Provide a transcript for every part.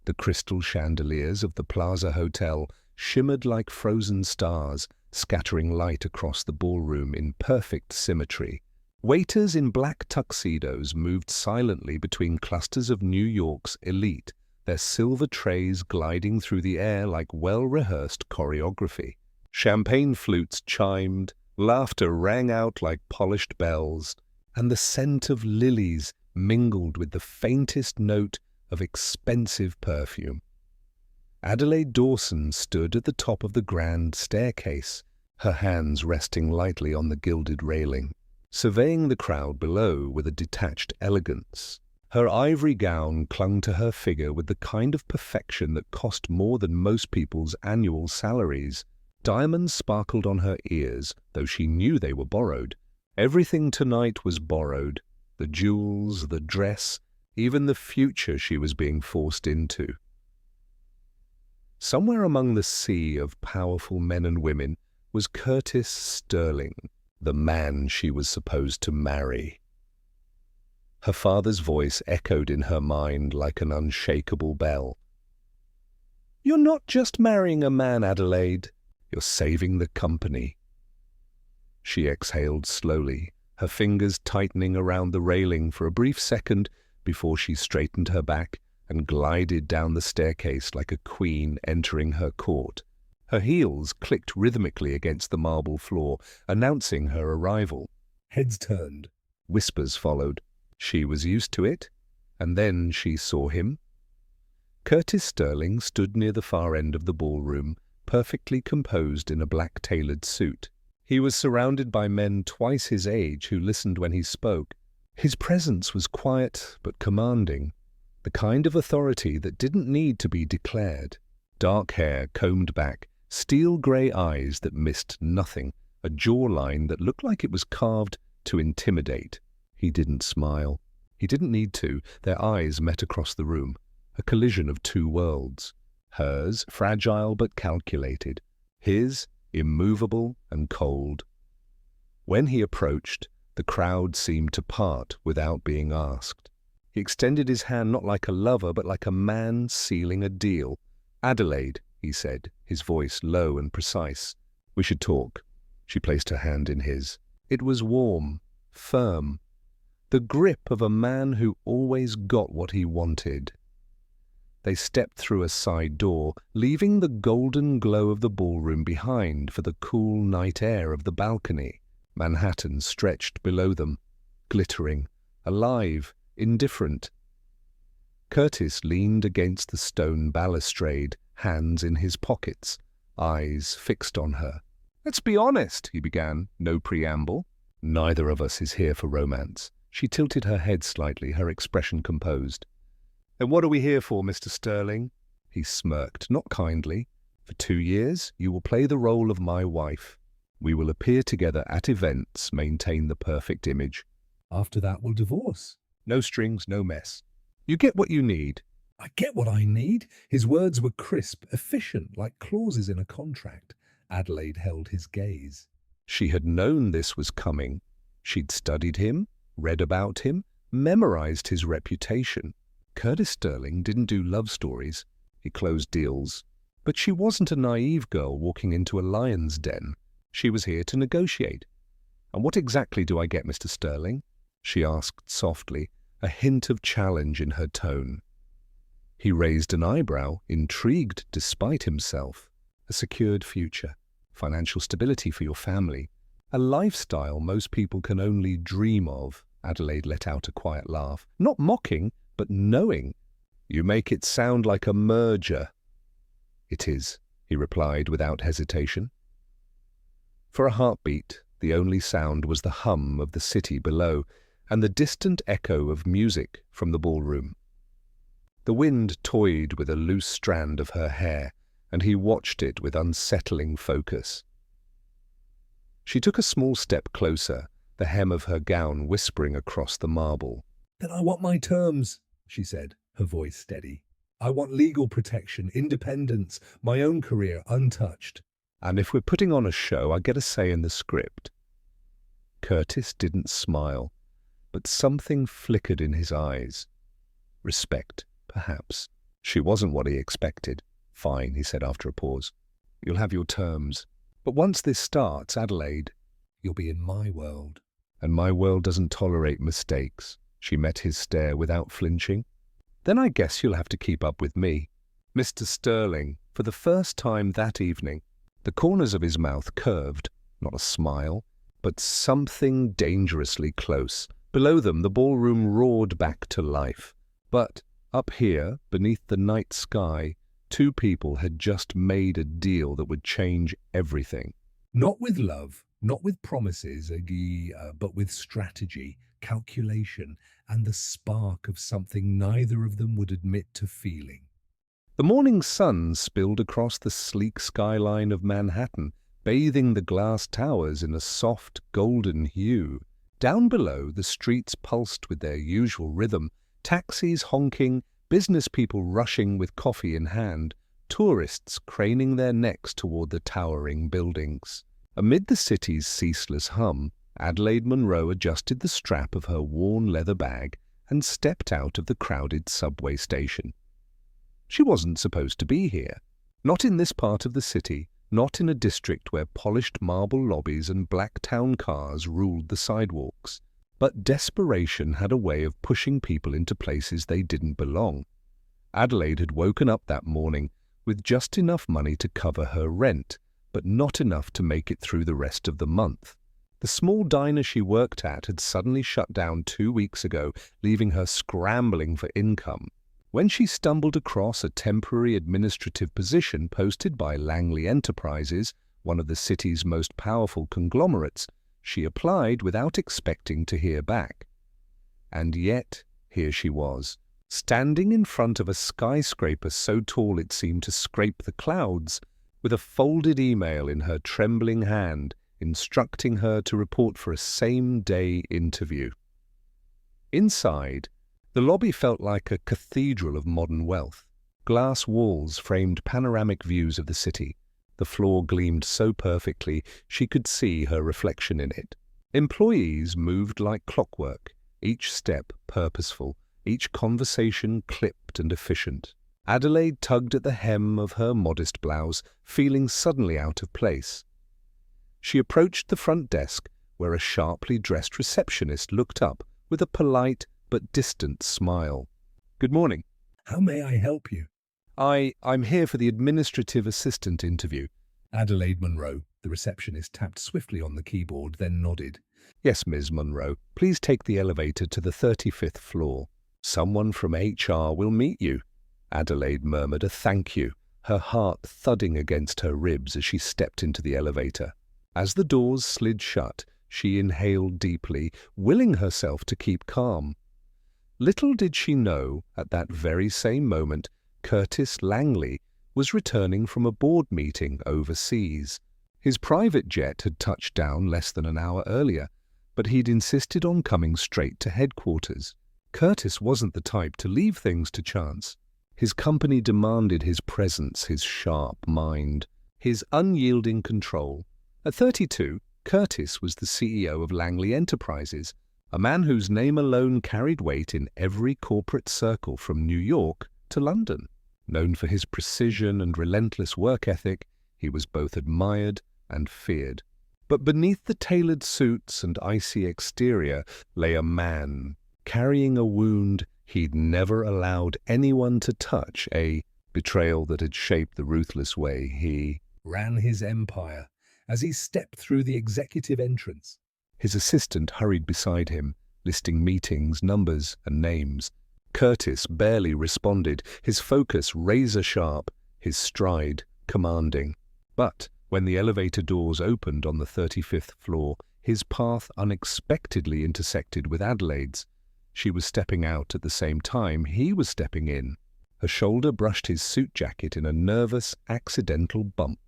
The crystal chandeliers of the Plaza Hotel shimmered like frozen stars, scattering light across the ballroom in perfect symmetry. Waiters in black tuxedos moved silently between clusters of New York's elite, their silver trays gliding through the air like well-rehearsed choreography. Champagne flutes chimed, laughter rang out like polished bells, and the scent of lilies mingled with the faintest note of expensive perfume. Adelaide Dawson stood at the top of the grand staircase, her hands resting lightly on the gilded railing, surveying the crowd below with a detached elegance. Her ivory gown clung to her figure with the kind of perfection that cost more than most people's annual salaries. Diamonds sparkled on her ears, though she knew they were borrowed. Everything tonight was borrowed. The jewels, the dress, even the future she was being forced into. Somewhere among the sea of powerful men and women was Curtis Sterling, the man she was supposed to marry. Her father's voice echoed in her mind like an unshakable bell. "You're not just marrying a man, Adelaide. You're saving the company." She exhaled slowly, her fingers tightening around the railing for a brief second before she straightened her back and glided down the staircase like a queen entering her court. Her heels clicked rhythmically against the marble floor, announcing her arrival. Heads turned. Whispers followed. She was used to it. And then she saw him. Curtis Sterling stood near the far end of the ballroom, perfectly composed in a black tailored suit. He was surrounded by men twice his age who listened when he spoke. His presence was quiet but commanding, the kind of authority that didn't need to be declared. Dark hair combed back, steel-grey eyes that missed nothing, a jawline that looked like it was carved to intimidate. He didn't smile. He didn't need to. Their eyes met across the room, a collision of two worlds. Hers, fragile but calculated. His, immovable and cold. When he approached, the crowd seemed to part without being asked. He extended his hand not like a lover, but like a man sealing a deal. "Adelaide," he said, his voice low and precise. "We should talk." She placed her hand in his. It was warm, firm, the grip of a man who always got what he wanted. They stepped through a side door, leaving the golden glow of the ballroom behind for the cool night air of the balcony. Manhattan stretched below them, glittering, alive, indifferent. Curtis leaned against the stone balustrade, hands in his pockets, eyes fixed on her. "Let's be honest," he began, no preamble. "Neither of us is here for romance." She tilted her head slightly, her expression composed. "Then what are we here for, Mr. Sterling?" He smirked, not kindly. "For 2 years, you will play the role of my wife. We will appear together at events, maintain the perfect image. After that, we'll divorce. No strings, no mess. You get what you need." "I get what I need." His words were crisp, efficient, like clauses in a contract. Adelaide held his gaze. She had known this was coming. She'd studied him, read about him, memorized his reputation. Curtis Sterling didn't do love stories. He closed deals. But she wasn't a naive girl walking into a lion's den. She was here to negotiate. "And what exactly do I get, Mr. Sterling?" she asked softly, a hint of challenge in her tone. He raised an eyebrow, intrigued despite himself. "A secured future, financial stability for your family, a lifestyle most people can only dream of." Adelaide let out a quiet laugh, not mocking, but knowing. "You make it sound like a merger." "It is," he replied without hesitation. For a heartbeat, the only sound was the hum of the city below and the distant echo of music from the ballroom. The wind toyed with a loose strand of her hair, and he watched it with unsettling focus. She took a small step closer, the hem of her gown whispering across the marble. "Then I want my terms," she said, her voice steady. "I want legal protection, independence, my own career untouched. And if we're putting on a show, I get a say in the script." Curtis didn't smile, but something flickered in his eyes. Respect, perhaps. She wasn't what he expected. "Fine," he said after a pause. "You'll have your terms. But once this starts, Adelaide, you'll be in my world. And my world doesn't tolerate mistakes." She met his stare without flinching. "Then I guess you'll have to keep up with me." Mr. Sterling, for the first time that evening, the corners of his mouth curved, not a smile, but something dangerously close. Below them, the ballroom roared back to life. But up here, beneath the night sky, two people had just made a deal that would change everything. Not with love, not with promises, but with strategy, calculation, and the spark of something neither of them would admit to feeling. The morning sun spilled across the sleek skyline of Manhattan, bathing the glass towers in a soft, golden hue. Down below, the streets pulsed with their usual rhythm, taxis honking, business people rushing with coffee in hand, tourists craning their necks toward the towering buildings. Amid the city's ceaseless hum, Adelaide Monroe adjusted the strap of her worn leather bag and stepped out of the crowded subway station. She wasn't supposed to be here. Not in this part of the city, not in a district where polished marble lobbies and black town cars ruled the sidewalks. But desperation had a way of pushing people into places they didn't belong. Adelaide had woken up that morning with just enough money to cover her rent, but not enough to make it through the rest of the month. The small diner she worked at had suddenly shut down 2 weeks ago, leaving her scrambling for income. When she stumbled across a temporary administrative position posted by Langley Enterprises, one of the city's most powerful conglomerates, she applied without expecting to hear back. And yet, here she was, standing in front of a skyscraper so tall it seemed to scrape the clouds, with a folded email in her trembling hand, instructing her to report for a same-day interview. Inside, the lobby felt like a cathedral of modern wealth. Glass walls framed panoramic views of the city. The floor gleamed so perfectly she could see her reflection in it. Employees moved like clockwork, each step purposeful, each conversation clipped and efficient. Adelaide tugged at the hem of her modest blouse, feeling suddenly out of place. She approached the front desk, where a sharply dressed receptionist looked up with a polite but distant smile. "Good morning. How may I help you?" I'm here for the administrative assistant interview." Adelaide Monroe, the receptionist, tapped swiftly on the keyboard, then nodded. "Yes, Ms. Monroe. Please take the elevator to the 35th floor. Someone from HR will meet you." Adelaide murmured a thank you, her heart thudding against her ribs as she stepped into the elevator. As the doors slid shut, she inhaled deeply, willing herself to keep calm. Little did she know, at that very same moment, Curtis Langley was returning from a board meeting overseas. His private jet had touched down less than an hour earlier, but he'd insisted on coming straight to headquarters. Curtis wasn't the type to leave things to chance. His company demanded his presence, his sharp mind, his unyielding control. At 32, Curtis was the CEO of Langley Enterprises, a man whose name alone carried weight in every corporate circle from New York to London. Known for his precision and relentless work ethic, he was both admired and feared. But beneath the tailored suits and icy exterior lay a man, carrying a wound he'd never allowed anyone to touch, a betrayal that had shaped the ruthless way he ran his empire. As he stepped through the executive entrance, his assistant hurried beside him, listing meetings, numbers, and names. Curtis barely responded, his focus razor-sharp, his stride commanding. But when the elevator doors opened on the 35th floor, his path unexpectedly intersected with Adelaide's. She was stepping out at the same time he was stepping in. Her shoulder brushed his suit jacket in a nervous, accidental bump.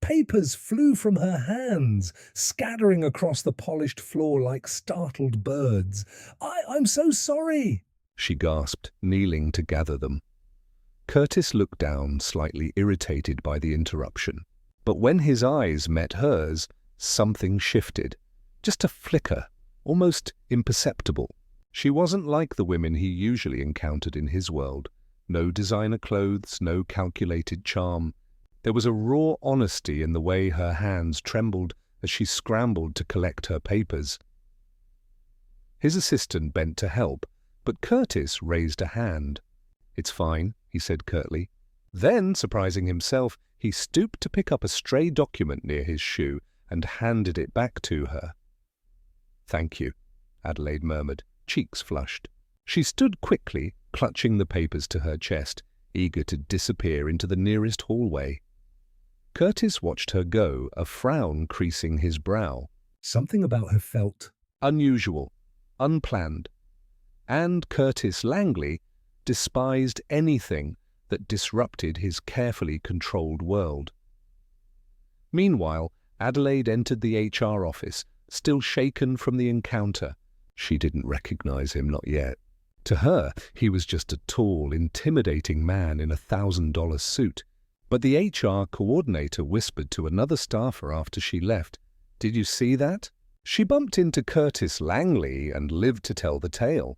Papers flew from her hands, scattering across the polished floor like startled birds. I'm so sorry," she gasped, kneeling to gather them. Curtis looked down, slightly irritated by the interruption. But when his eyes met hers, something shifted. Just a flicker, almost imperceptible. She wasn't like the women he usually encountered in his world. No designer clothes, no calculated charm. There was a raw honesty in the way her hands trembled as she scrambled to collect her papers. His assistant bent to help, but Curtis raised a hand. "It's fine," he said curtly. Then, surprising himself, he stooped to pick up a stray document near his shoe and handed it back to her. "Thank you," Adelaide murmured, cheeks flushed. She stood quickly, clutching the papers to her chest, eager to disappear into the nearest hallway. Curtis watched her go, a frown creasing his brow. Something about her felt unusual, unplanned. And Curtis Langley despised anything that disrupted his carefully controlled world. Meanwhile, Adelaide entered the HR office, still shaken from the encounter. She didn't recognize him, not yet. To her, he was just a tall, intimidating man in a $1,000 suit. But the HR coordinator whispered to another staffer after she left, "Did you see that? She bumped into Curtis Langley and lived to tell the tale."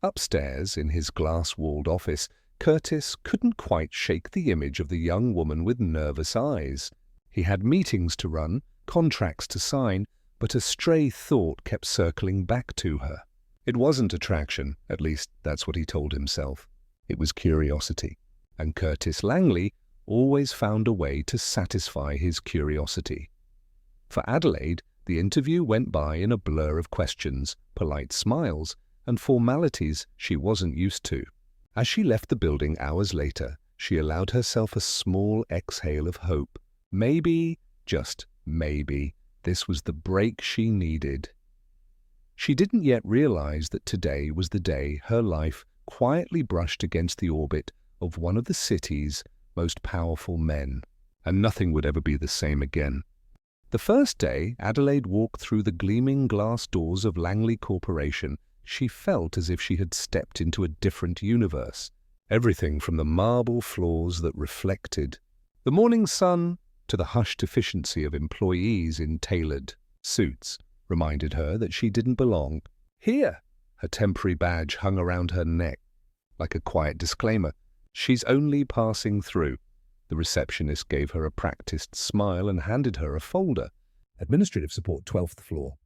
Upstairs, in his glass-walled office, Curtis couldn't quite shake the image of the young woman with nervous eyes. He had meetings to run, contracts to sign, but a stray thought kept circling back to her. It wasn't attraction, at least that's what he told himself. It was curiosity, and Curtis Langley always found a way to satisfy his curiosity. For Adelaide, the interview went by in a blur of questions, polite smiles, and formalities she wasn't used to. As she left the building hours later, she allowed herself a small exhale of hope. Maybe, just maybe, this was the break she needed. She didn't yet realize that today was the day her life quietly brushed against the orbit of one of the city's most powerful men, and nothing would ever be the same again. The first day Adelaide walked through the gleaming glass doors of Langley Corporation, she felt as if she had stepped into a different universe. Everything from the marble floors that reflected the morning sun to the hushed efficiency of employees in tailored suits reminded her that she didn't belong here. Her temporary badge hung around her neck, like a quiet disclaimer. She's only passing through. The receptionist gave her a practiced smile and handed her a folder. Administrative support, 12th floor.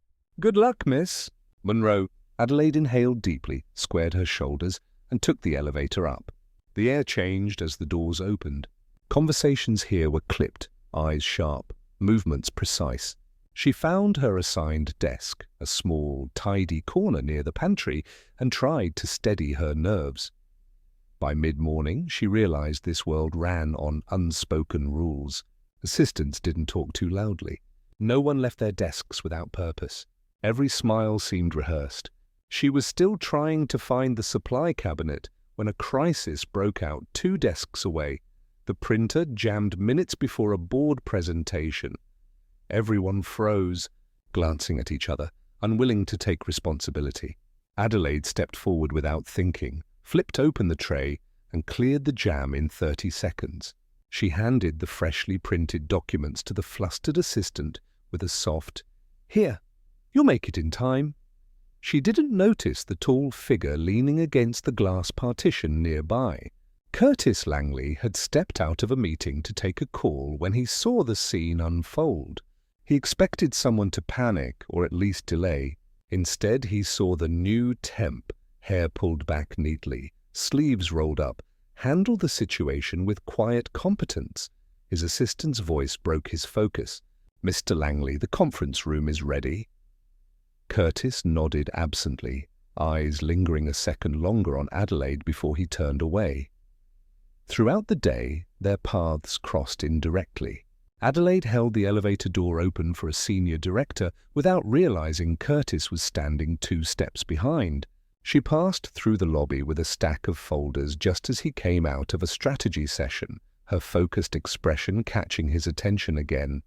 Good luck, miss. Monroe. Adelaide inhaled deeply, squared her shoulders, and took the elevator up. The air changed as the doors opened. Conversations here were clipped, eyes sharp, movements precise. She found her assigned desk, a small, tidy corner near the pantry, and tried to steady her nerves. By mid-morning, she realized this world ran on unspoken rules. Assistants didn't talk too loudly. No one left their desks without purpose. Every smile seemed rehearsed. She was still trying to find the supply cabinet when a crisis broke out 2 desks away. The printer jammed minutes before a board presentation. Everyone froze, glancing at each other, unwilling to take responsibility. Adelaide stepped forward without thinking, flipped open the tray, and cleared the jam in 30 seconds. She handed the freshly printed documents to the flustered assistant with a soft, "Here, you'll make it in time." She didn't notice the tall figure leaning against the glass partition nearby. Curtis Langley had stepped out of a meeting to take a call when he saw the scene unfold. He expected someone to panic or at least delay. Instead, he saw the new temp, hair pulled back neatly, sleeves rolled up, handle the situation with quiet competence. His assistant's voice broke his focus. "Mr. Langley, the conference room is ready." Curtis nodded absently, eyes lingering a second longer on Adelaide before he turned away. Throughout the day, their paths crossed indirectly. Adelaide held the elevator door open for a senior director without realizing Curtis was standing 2 steps behind. She passed through the lobby with a stack of folders just as he came out of a strategy session, her focused expression catching his attention again.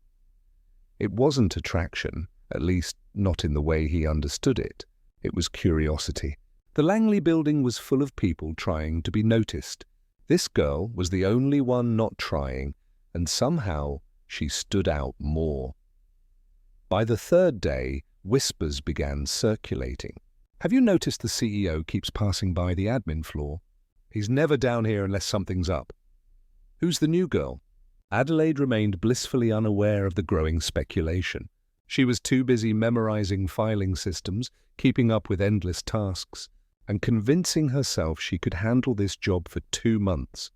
It wasn't attraction, at least not in the way he understood it. It was curiosity. The Langley building was full of people trying to be noticed. This girl was the only one not trying, and somehow she stood out more. By the 3rd day, whispers began circulating. "Have you noticed the CEO keeps passing by the admin floor? He's never down here unless something's up. Who's the new girl? Adelaide remained blissfully unaware of the growing speculation. She was too busy memorizing filing systems, keeping up with endless tasks, and convincing herself she could handle this job for 2 months.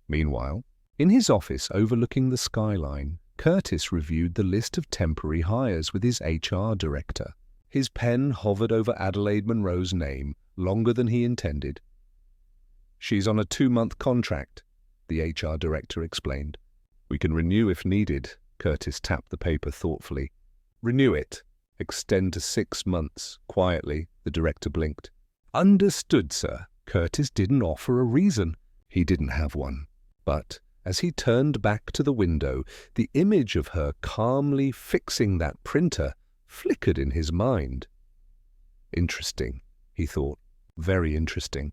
Meanwhile, in his office overlooking the skyline, Curtis reviewed the list of temporary hires with his HR director. His pen hovered over Adelaide Monroe's name longer than he intended. "She's on a 2-month contract," the HR director explained. "We can renew if needed," Curtis tapped the paper thoughtfully. "Renew it. Extend to 6 months." Quietly, the director blinked. "Understood, sir." Curtis didn't offer a reason. He didn't have one. But as he turned back to the window, the image of her calmly fixing that printer flickered in his mind. Interesting, he thought. Very interesting.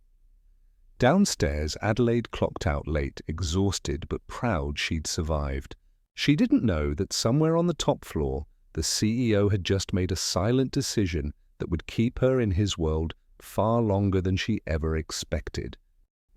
Downstairs, Adelaide clocked out late, exhausted but proud she'd survived. She didn't know that somewhere on the top floor, the CEO had just made a silent decision that would keep her in his world far longer than she ever expected.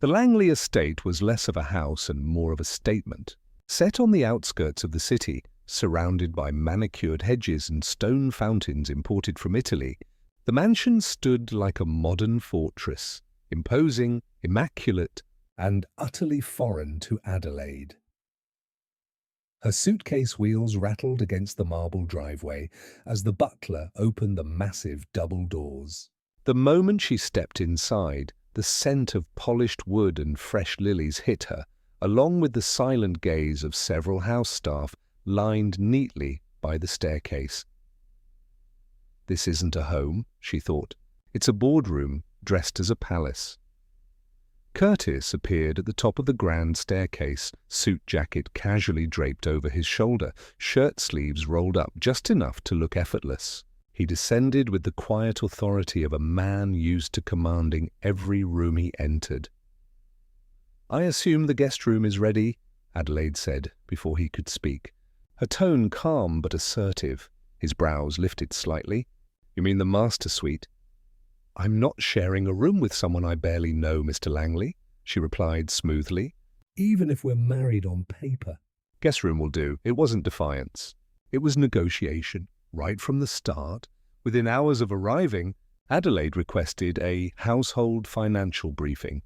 The Langley estate was less of a house and more of a statement. Set on the outskirts of the city, surrounded by manicured hedges and stone fountains imported from Italy, the mansion stood like a modern fortress, imposing, immaculate, and utterly foreign to Adelaide. Her suitcase wheels rattled against the marble driveway as the butler opened the massive double doors. The moment she stepped inside, the scent of polished wood and fresh lilies hit her, along with the silent gaze of several house staff lined neatly by the staircase. This isn't a home, she thought. It's a boardroom dressed as a palace. Curtis appeared at the top of the grand staircase, suit jacket casually draped over his shoulder, shirt sleeves rolled up just enough to look effortless. He descended with the quiet authority of a man used to commanding every room he entered. "I assume the guest room is ready," Adelaide said before he could speak. Her tone calm but assertive, his brows lifted slightly. "You mean the master suite?" "I'm not sharing a room with someone I barely know, Mr. Langley," she replied smoothly. "Even if we're married on paper." "Guest room will do." It wasn't defiance. It was negotiation. Right from the start, within hours of arriving, Adelaide requested a household financial briefing.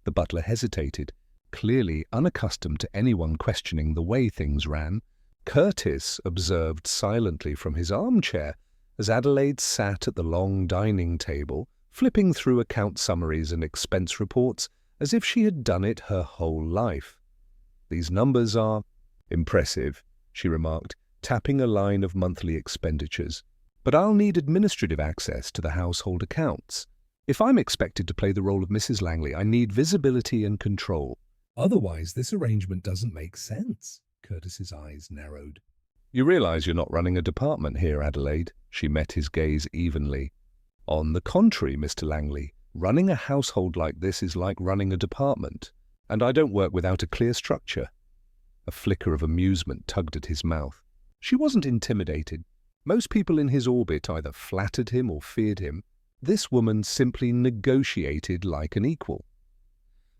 The butler hesitated, clearly unaccustomed to anyone questioning the way things ran. Curtis observed silently from his armchair as Adelaide sat at the long dining table, flipping through account summaries and expense reports as if she had done it her whole life. "These numbers are impressive," she remarked, tapping a line of monthly expenditures. "But I'll need administrative access to the household accounts. If I'm expected to play the role of Mrs. Langley, I need visibility and control. Otherwise, this arrangement doesn't make sense." Curtis's eyes narrowed. "You realize you're not running a department here, Adelaide?" She met his gaze evenly. "On the contrary, Mr. Langley, running a household like this is like running a department, and I don't work without a clear structure." A flicker of amusement tugged at his mouth. She wasn't intimidated. Most people in his orbit either flattered him or feared him. This woman simply negotiated like an equal.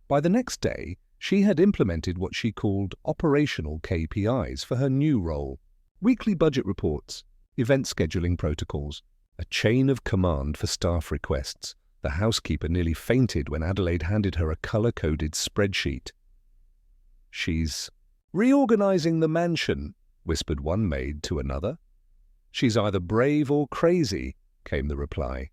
By the next day, she had implemented what she called operational KPIs for her new role. Weekly budget reports, event scheduling protocols, a chain of command for staff requests. The housekeeper nearly fainted when Adelaide handed her a color-coded spreadsheet. "She's reorganizing the mansion," whispered one maid to another. "She's either brave or crazy," came the reply.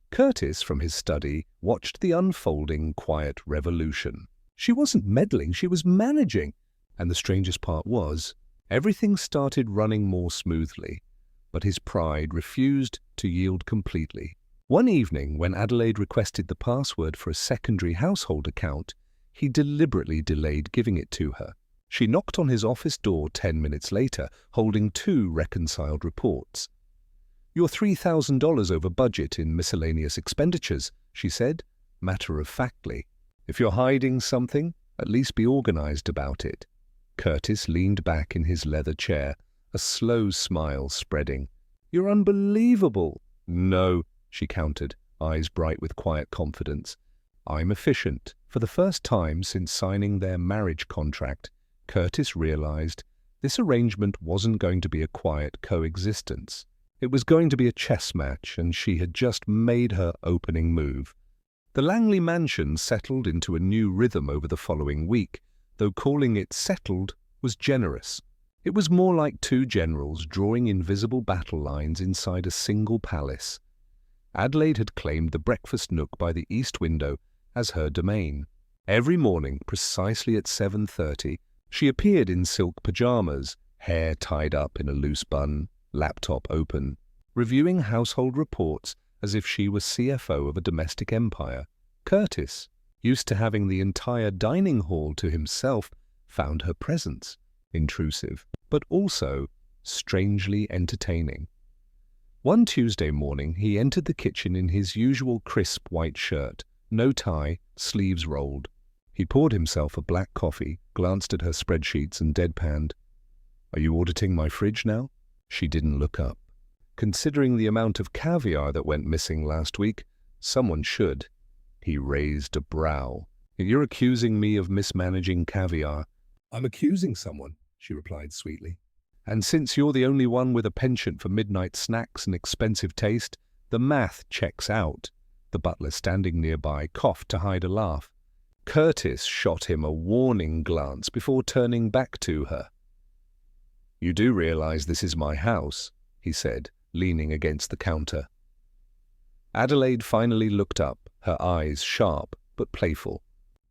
Curtis, from his study, watched the unfolding quiet revolution. She wasn't meddling, she was managing. And the strangest part was, everything started running more smoothly, but his pride refused to yield completely. One evening, when Adelaide requested the password for a secondary household account, he deliberately delayed giving it to her. She knocked on his office door 10 minutes later, holding 2 reconciled reports. "You're $3,000 over budget in miscellaneous expenditures," she said, matter-of-factly. "If you're hiding something, at least be organized about it." Curtis leaned back in his leather chair, a slow smile spreading. "You're unbelievable." "No," she countered, eyes bright with quiet confidence. I'm efficient. For the first time since signing their marriage contract, Curtis realized this arrangement wasn't going to be a quiet coexistence. It was going to be a chess match, and she had just made her opening move. The Langley mansion settled into a new rhythm over the following week, though calling it settled was generous. It was more like two generals drawing invisible battle lines inside a single palace. Adelaide had claimed the breakfast nook by the east window as her domain. Every morning, precisely at 7:30, she appeared in silk pajamas, hair tied up in a loose bun, laptop open, reviewing household reports as if she were CFO of a domestic empire. Curtis, used to having the entire dining hall to himself, found her presence intrusive, but also strangely entertaining. One Tuesday morning, he entered the kitchen in his usual crisp white shirt, no tie, sleeves rolled. He poured himself a black coffee, glanced at her spreadsheets and deadpanned. "Are you auditing my fridge now?" She didn't look up. Considering the amount of caviar that went missing last week, someone should. He raised a brow. "You're accusing me of mismanaging caviar." "I'm accusing someone," she replied sweetly. "And since you're the only one with a penchant for midnight snacks and expensive taste, the math checks out." The butler standing nearby coughed to hide a laugh. Curtis shot him a warning glance before turning back to her. "You do realize this is my house," he said, leaning against the counter. Adelaide finally looked up, her eyes sharp but playful.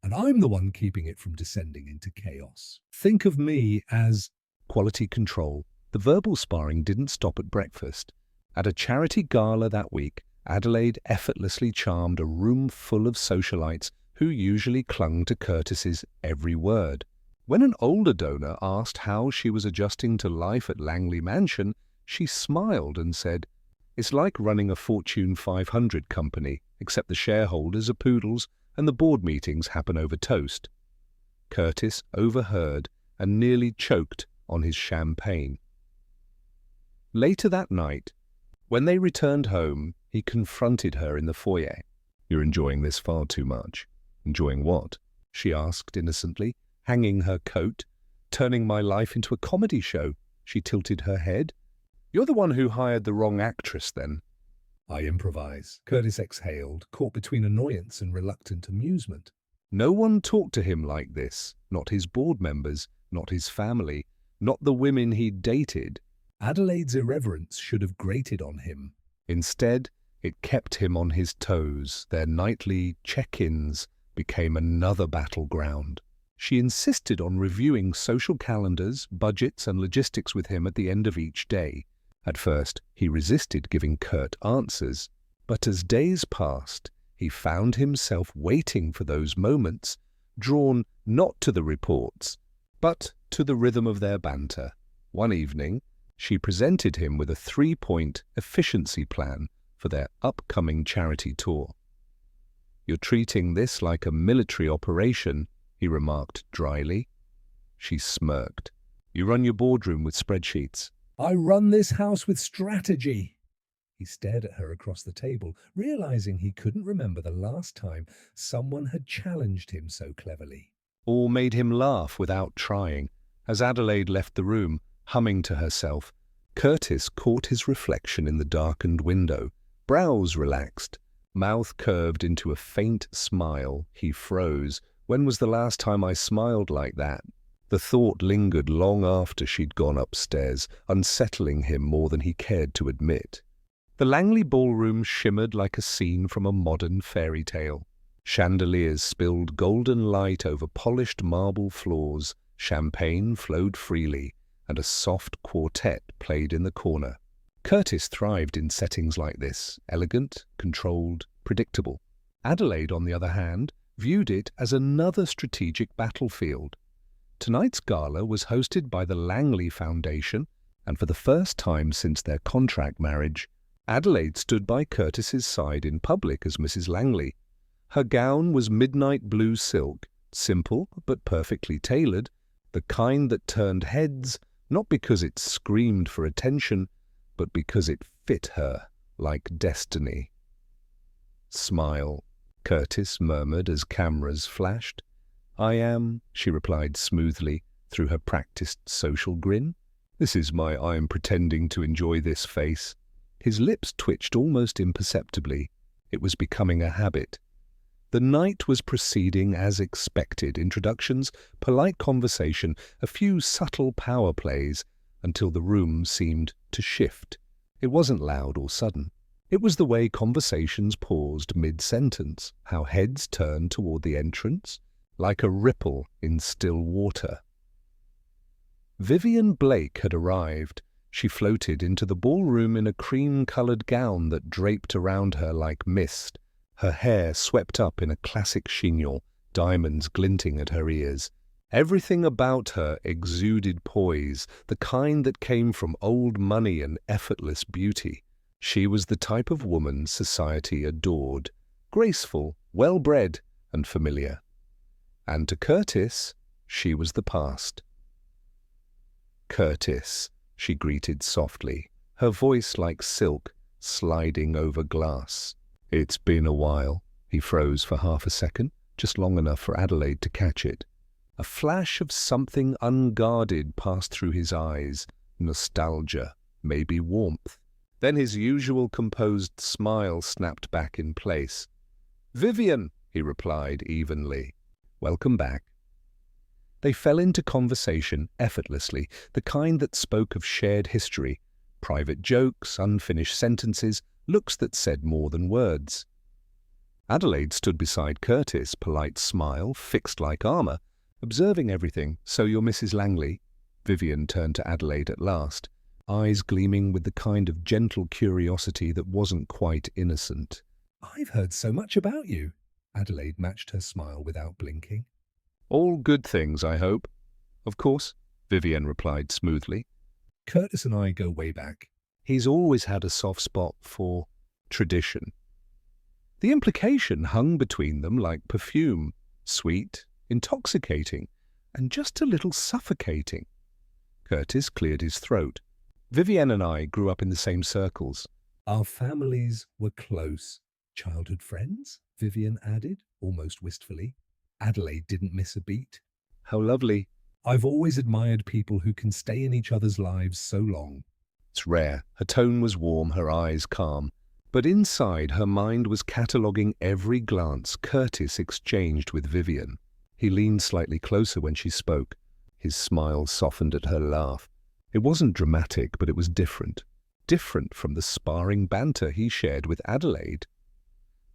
"And I'm the one keeping it from descending into chaos. Think of me as—" Quality control. The verbal sparring didn't stop at breakfast. At a charity gala that week, Adelaide effortlessly charmed a room full of socialites who usually clung to Curtis's every word. When an older donor asked how she was adjusting to life at Langley Mansion, she smiled and said, "It's like running a Fortune 500 company, except the shareholders are poodles and the board meetings happen over toast." Curtis overheard and nearly choked on his champagne. Later that night, when they returned home, he confronted her in the foyer. "You're enjoying this far too much." "Enjoying what?" she asked innocently, hanging her coat. "Turning my life into a comedy show." She tilted her head. "You're the one who hired the wrong actress, then." "I improvise." Curtis exhaled, caught between annoyance and reluctant amusement. No one talked to him like this, not his board members, not his family, not the women he'd dated. Adelaide's irreverence should have grated on him. Instead, it kept him on his toes. Their nightly check-ins became another battleground. She insisted on reviewing social calendars, budgets, and logistics with him at the end of each day. At first, he resisted giving curt answers, but as days passed, he found himself waiting for those moments, drawn not to the reports, but to the rhythm of their banter. One evening, she presented him with a 3-point efficiency plan for their upcoming charity tour. "You're treating this like a military operation," he remarked dryly. She smirked. "You run your boardroom with spreadsheets." "I run this house with strategy." He stared at her across the table, realizing he couldn't remember the last time someone had challenged him so cleverly. All made him laugh without trying. As Adelaide left the room, humming to herself, Curtis caught his reflection in the darkened window. Brows relaxed, mouth curved into a faint smile. He froze. When was the last time I smiled like that? The thought lingered long after she'd gone upstairs, unsettling him more than he cared to admit. The Langley ballroom shimmered like a scene from a modern fairy tale. Chandeliers spilled golden light over polished marble floors, champagne flowed freely, and a soft quartet played in the corner. Curtis thrived in settings like this, elegant, controlled, predictable. Adelaide, on the other hand, viewed it as another strategic battlefield. Tonight's gala was hosted by the Langley Foundation, and for the first time since their contract marriage, Adelaide stood by Curtis's side in public as Mrs. Langley. Her gown was midnight blue silk, simple but perfectly tailored, the kind that turned heads not because it screamed for attention, but because it fit her like destiny. "Smile." Curtis murmured as cameras flashed. "I am," she replied smoothly through her practiced social grin. "This is my I'm pretending to enjoy this face." His lips twitched almost imperceptibly. It was becoming a habit. The night was proceeding as expected. Introductions, polite conversation, a few subtle power plays, until the room seemed to shift. It wasn't loud or sudden. It was the way conversations paused mid-sentence, how heads turned toward the entrance, like a ripple in still water. Vivian Blake had arrived. She floated into the ballroom in a cream-colored gown that draped around her like mist, her hair swept up in a classic chignon, diamonds glinting at her ears. Everything about her exuded poise, the kind that came from old money and effortless beauty. She was the type of woman society adored, graceful, well-bred, and familiar. And to Curtis, she was the past. "Curtis," she greeted softly, her voice like silk sliding over glass. "It's been a while." He froze for half a second, just long enough for Adelaide to catch it. A flash of something unguarded passed through his eyes, nostalgia, maybe warmth. Then his usual composed smile snapped back in place. "Vivian," he replied evenly. "Welcome back." They fell into conversation effortlessly, the kind that spoke of shared history, private jokes, unfinished sentences, looks that said more than words. Adelaide stood beside Curtis, polite smile, fixed like armor, observing everything. "So you're Mrs. Langley?" Vivian turned to Adelaide at last, eyes gleaming with the kind of gentle curiosity that wasn't quite innocent. "I've heard so much about you." Adelaide matched her smile without blinking. "All good things, I hope." "Of course," Vivian replied smoothly. "Curtis and I go way back. He's always had a soft spot for tradition." The implication hung between them like perfume, sweet, intoxicating, and just a little suffocating. Curtis cleared his throat. "Vivienne and I grew up in the same circles. Our families were close." "Childhood friends?" Vivian added, almost wistfully. Adelaide didn't miss a beat. "How lovely." "I've always admired people who can stay in each other's lives so long." It's rare. Her tone was warm, her eyes calm. But inside, her mind was cataloguing every glance Curtis exchanged with Vivian. He leaned slightly closer when she spoke. His smile softened at her laugh. It wasn't dramatic, but it was different. Different from the sparring banter he shared with Adelaide.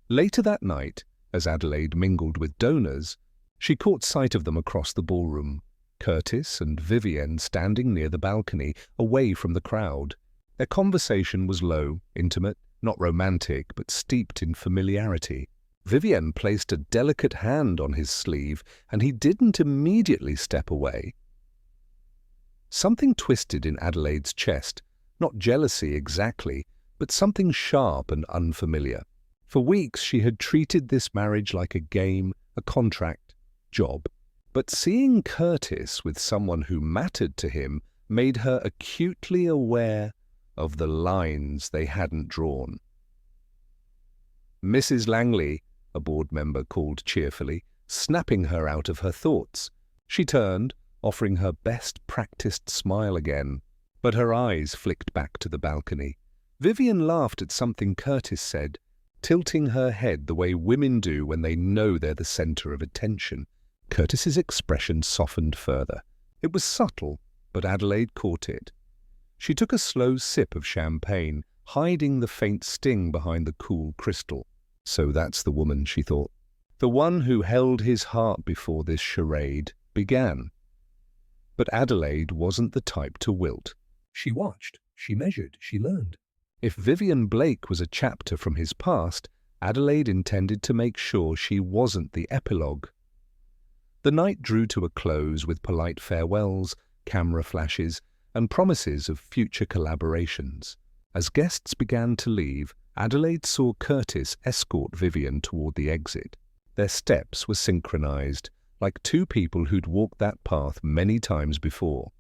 Later that night, as Adelaide mingled with donors, she caught sight of them across the ballroom, Curtis and Vivian standing near the balcony, away from the crowd. Their conversation was low, intimate, not romantic, but steeped in familiarity. Vivian placed a delicate hand on his sleeve, and he didn't immediately step away. Something twisted in Adelaide's chest, not jealousy exactly, but something sharp and unfamiliar. For weeks she had treated this marriage like a game, a contract, job. But seeing Curtis with someone who mattered to him made her acutely aware of the lines they hadn't drawn. "Mrs. Langley," a board member called cheerfully, snapping her out of her thoughts. She turned, offering her best practiced smile again, but her eyes flicked back to the balcony. Vivian laughed at something Curtis said, tilting her head the way women do when they know they're the center of attention. Curtis's expression softened further. It was subtle, but Adelaide caught it. She took a slow sip of champagne, hiding the faint sting behind the cool crystal. So that's the woman, she thought. The one who held his heart before this charade began. But Adelaide wasn't the type to wilt. She watched, she measured, she learned. If Vivian Blake was a chapter from his past, Adelaide intended to make sure she wasn't the epilogue. The night drew to a close with polite farewells, camera flashes, and promises of future collaborations. As guests began to leave, Adelaide saw Curtis escort Vivian toward the exit. Their steps were synchronized, like two people who'd walked that path many times before.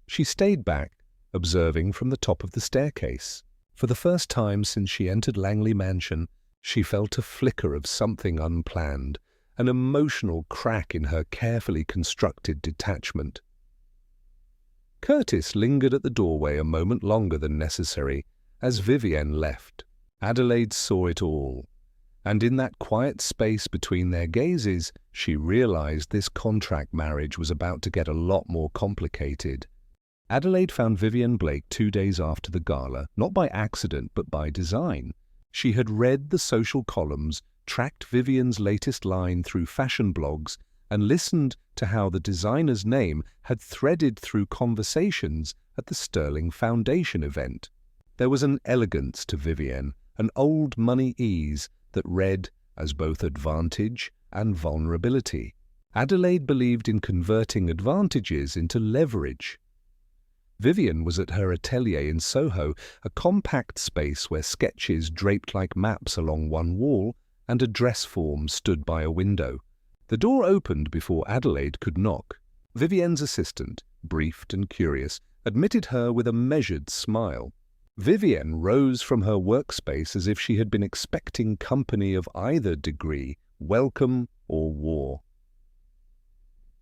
She stayed back, observing from the top of the staircase. For the first time since she entered Langley Mansion, She felt a flicker of something unplanned, an emotional crack in her carefully constructed detachment. Curtis lingered at the doorway a moment longer than necessary as Vivienne left. Adelaide saw it all, and in that quiet space between their gazes, she realized this contract marriage was about to get a lot more complicated. Adelaide found Vivienne Blake 2 days after the gala, not by accident but by design. She had read the social columns, tracked Vivienne's latest line through fashion blogs, and listened to how the designer's name had threaded through conversations at the Sterling Foundation event. There was an elegance to Vivienne, an old money ease that read as both advantage and vulnerability. Adelaide believed in converting advantages into leverage. Vivienne was at her atelier in Soho, a compact space where sketches draped like maps along one wall and a dress form stood by a window. The door opened before Adelaide could knock. Vivienne's assistant, briefed and curious, admitted her with a measured smile. Vivienne rose from her workspace as if she had been expecting company of either degree, welcome or war.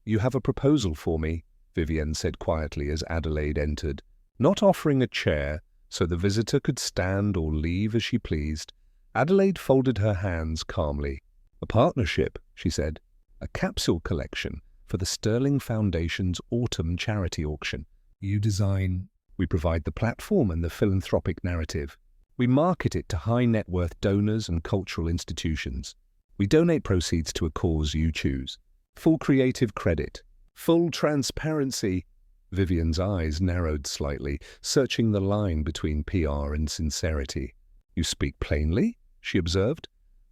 "You have a proposal for me," Vivienne said quietly as Adelaide entered, not offering a chair so the visitor could stand or leave as she pleased. Adelaide folded her hands calmly. "A partnership," she said, "a capsule collection for the Sterling Foundation's autumn charity auction. You design, we provide the platform and the philanthropic narrative. We market it to high-net-worth donors and cultural institutions. We donate proceeds to a cause you choose. Full creative credit. Full transparency." Vivienne's eyes narrowed slightly, searching the line between PR and sincerity. "You speak plainly," she observed,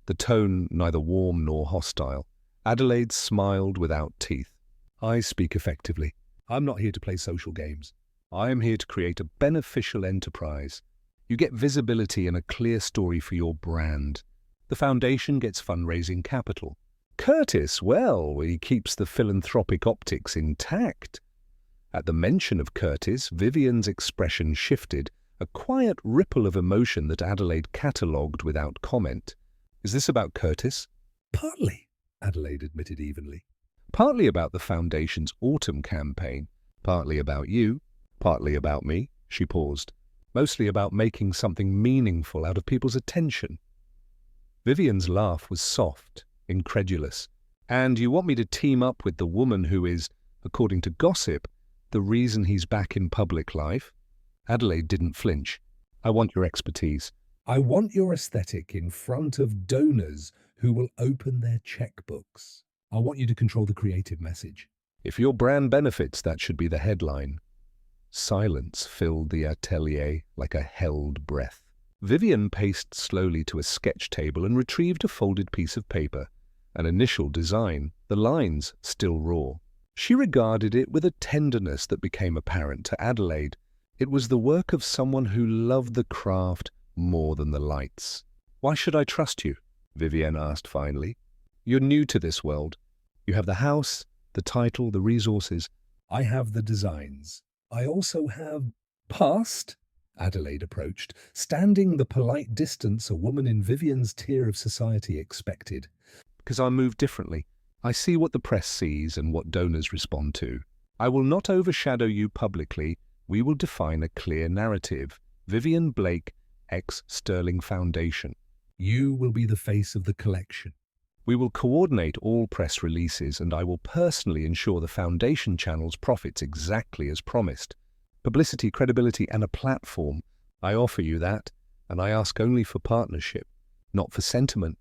the tone neither warm nor hostile. Adelaide smiled without teeth. "I speak effectively. I'm not here to play social games. I am here to create a beneficial enterprise. You get visibility and a clear story for your brand. The foundation gets fundraising capital. Curtis, well, he keeps the philanthropic optics intact." At the mention of Curtis, Vivienne's expression shifted, a quiet ripple of emotion that Adelaide catalogued without comment. "Is this about Curtis?" "Partly," Adelaide admitted evenly. "Partly about the foundation's autumn campaign, partly about you, partly about me." She paused. "Mostly about making something meaningful out of people's attention." Vivienne's laugh was soft, incredulous. "And you want me to team up with the woman who is, according to gossip, the reason he's back in public life?" Adelaide didn't flinch. "I want your expertise. I want your aesthetic in front of donors who will open their checkbooks. I want you to control the creative message. If your brand benefits, that should be the headline." Silence filled the atelier like a held breath. Vivienne paced slowly to a sketch table and retrieved a folded piece of paper, an initial design, the lines still raw. She regarded it with a tenderness that became apparent to Adelaide. It was the work of someone who loved the craft more than the lights. "Why should I trust you?" Vivienne asked finally. "You're new to this world. You have the house, the title, the resources. I have the designs. I also have past." Adelaide approached, standing the polite distance a woman in Vivienne's tier of society expected. "Because I move differently. I see what the press sees and what donors respond to. I will not overshadow you publicly. We will define a clear narrative. Vivienne Blake, ex-Sterling Foundation. You will be the face of the collection. We will coordinate all press releases, and I will personally ensure the foundation channels profits exactly as promised. Publicity, credibility, and a platform. I offer you that, and I ask only for partnership, not for sentiment."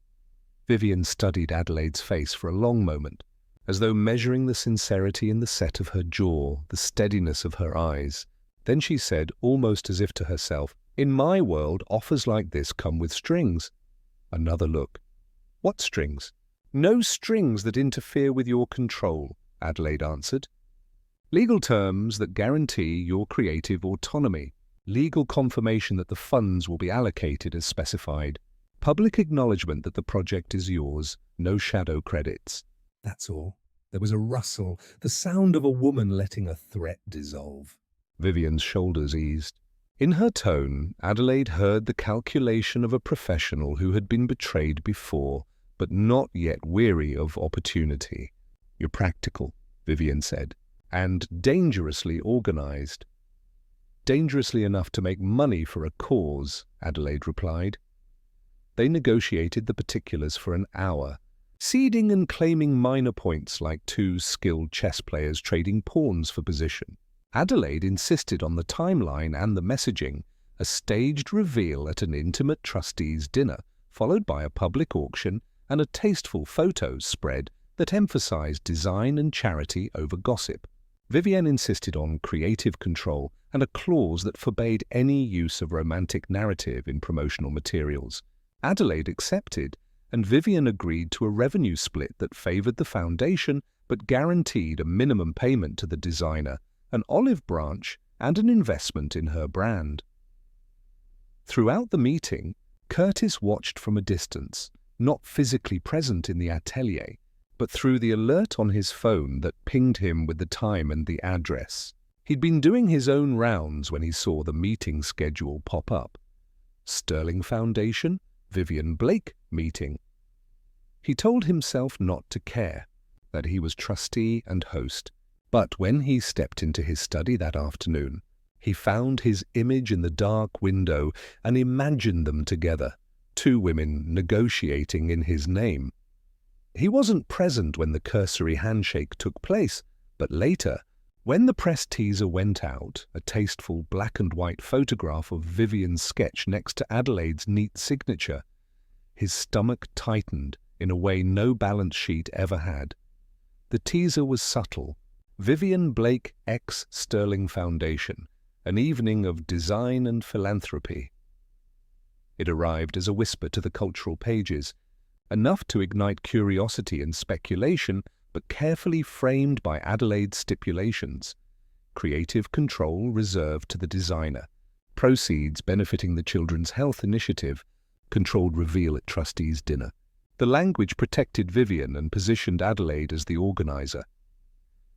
Vivienne studied Adelaide's face for a long moment, as though measuring the sincerity in the set of her jaw, the steadiness of her eyes. Then she said, almost as if to herself, "In my world, offers like this come with strings." Another look. "What strings?" "No strings that interfere with your control," Adelaide answered. "Legal terms that guarantee your creative autonomy. Legal confirmation that the funds will be allocated as specified. Public acknowledgement that the project is yours. No shadow credits." That's all. There was a rustle, the sound of a woman letting a threat dissolve. Vivienne's shoulders eased. In her tone, Adelaide heard the calculation of a professional who had been betrayed before, but not yet weary of opportunity. "You're practical," Vivian said, "and dangerously organized." "Dangerously enough to make money for a cause," Adelaide replied. They negotiated the particulars for an hour, ceding and claiming minor points like two skilled chess players trading pawns for position. Adelaide insisted on the timeline and the messaging, a staged reveal at an intimate trustees' dinner, followed by a public auction and a tasteful photos spread that emphasized design and charity over gossip. Vivienne insisted on creative control and a clause that forbade any use of romantic narrative in promotional materials. Adelaide accepted, and Vivienne agreed to a revenue split that favored the foundation but guaranteed a minimum payment to the designer, an olive branch, and an investment in her brand. Throughout the meeting, Curtis watched from a distance, not physically present in the atelier, but through the alert on his phone that pinged him with the time and the address. He'd been doing his own rounds when he saw the meeting schedule pop up. Sterling Foundation, Vivian Blake meeting. He told himself not to care, that he was trustee and host. But when he stepped into his study that afternoon, he found his image in the dark window and imagined them together, two women negotiating in his name. He wasn't present when the cursory handshake took place, but later, when the press teaser went out, a tasteful black-and-white photograph of Vivian's sketch next to Adelaide's neat signature, his stomach tightened in a way no balance sheet ever had. The teaser was subtle. Vivian Blake X Sterling Foundation, an evening of design and philanthropy. It arrived as a whisper to the cultural pages, enough to ignite curiosity and speculation, but carefully framed by Adelaide's stipulations. Creative control reserved to the designer, proceeds benefiting the Children's Health Initiative, controlled reveal at trustees' dinner. The language protected Vivian and positioned Adelaide as the organizer.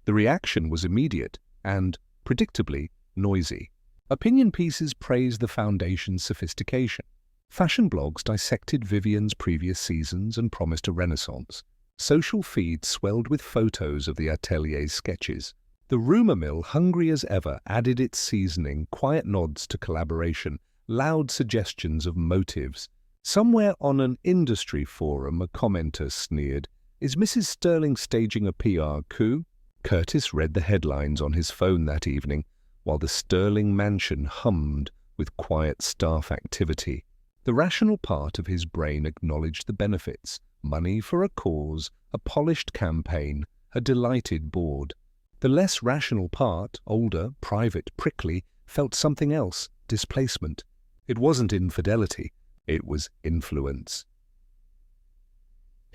The reaction was immediate and, predictably, noisy. Opinion pieces praised the foundation's sophistication. Fashion blogs dissected Vivian's previous seasons and promised a renaissance. Social feeds swelled with photos of the atelier's sketches. The rumor mill, hungry as ever, added its seasoning, quiet nods to collaboration, loud suggestions of motives. Somewhere on an industry forum, a commenter sneered, "Is Mrs. Sterling staging a PR coup?" Curtis read the headlines on his phone that evening, while the Sterling mansion hummed with quiet staff activity. The rational part of his brain acknowledged the benefits: money for a cause, a polished campaign, a delighted board. The less rational part, older, private, prickly, felt something else: displacement. It wasn't infidelity, it was influence.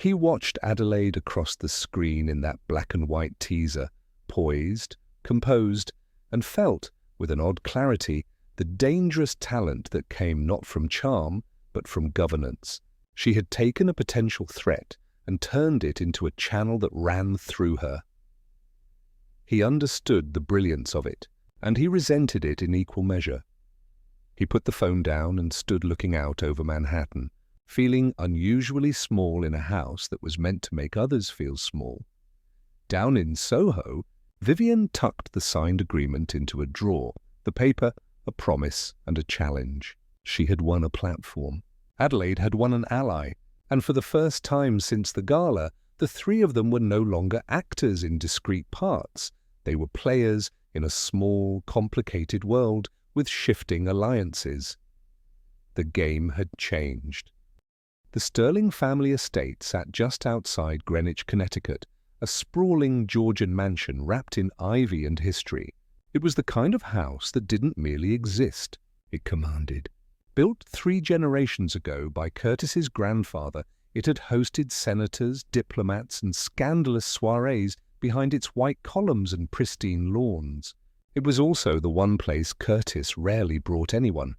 He watched Adelaide across the screen in that black-and-white teaser, poised, composed, and felt, with an odd clarity, the dangerous talent that came not from charm, but from governance. She had taken a potential threat and turned it into a channel that ran through her. He understood the brilliance of it, and he resented it in equal measure. He put the phone down and stood looking out over Manhattan, feeling unusually small in a house that was meant to make others feel small. Down in Soho, Vivian tucked the signed agreement into a drawer, the paper a promise and a challenge. She had won a platform. Adelaide had won an ally, and for the first time since the gala, the three of them were no longer actors in discrete parts. They were players in a small, complicated world with shifting alliances. The game had changed. The Sterling family estate sat just outside Greenwich, Connecticut, a sprawling Georgian mansion wrapped in ivy and history. It was the kind of house that didn't merely exist, it commanded. Built 3 generations ago by Curtis's grandfather, it had hosted senators, diplomats, and scandalous soirees behind its white columns and pristine lawns. It was also the one place Curtis rarely brought anyone.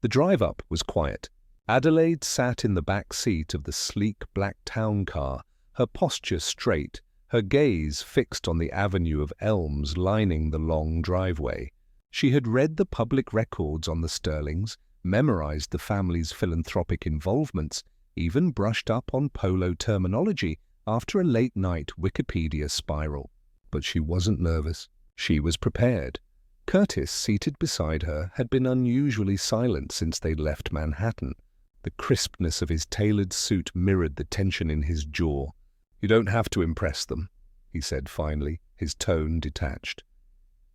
The drive-up was quiet. Adelaide sat in the back seat of the sleek black town car, her posture straight, her gaze fixed on the avenue of elms lining the long driveway. She had read the public records on the Sterlings, memorized the family's philanthropic involvements, even brushed up on polo terminology after a late-night Wikipedia spiral. But she wasn't nervous. She was prepared. Curtis, seated beside her, had been unusually silent since they'd left Manhattan. The crispness of his tailored suit mirrored the tension in his jaw. "You don't have to impress them," he said finally, his tone detached.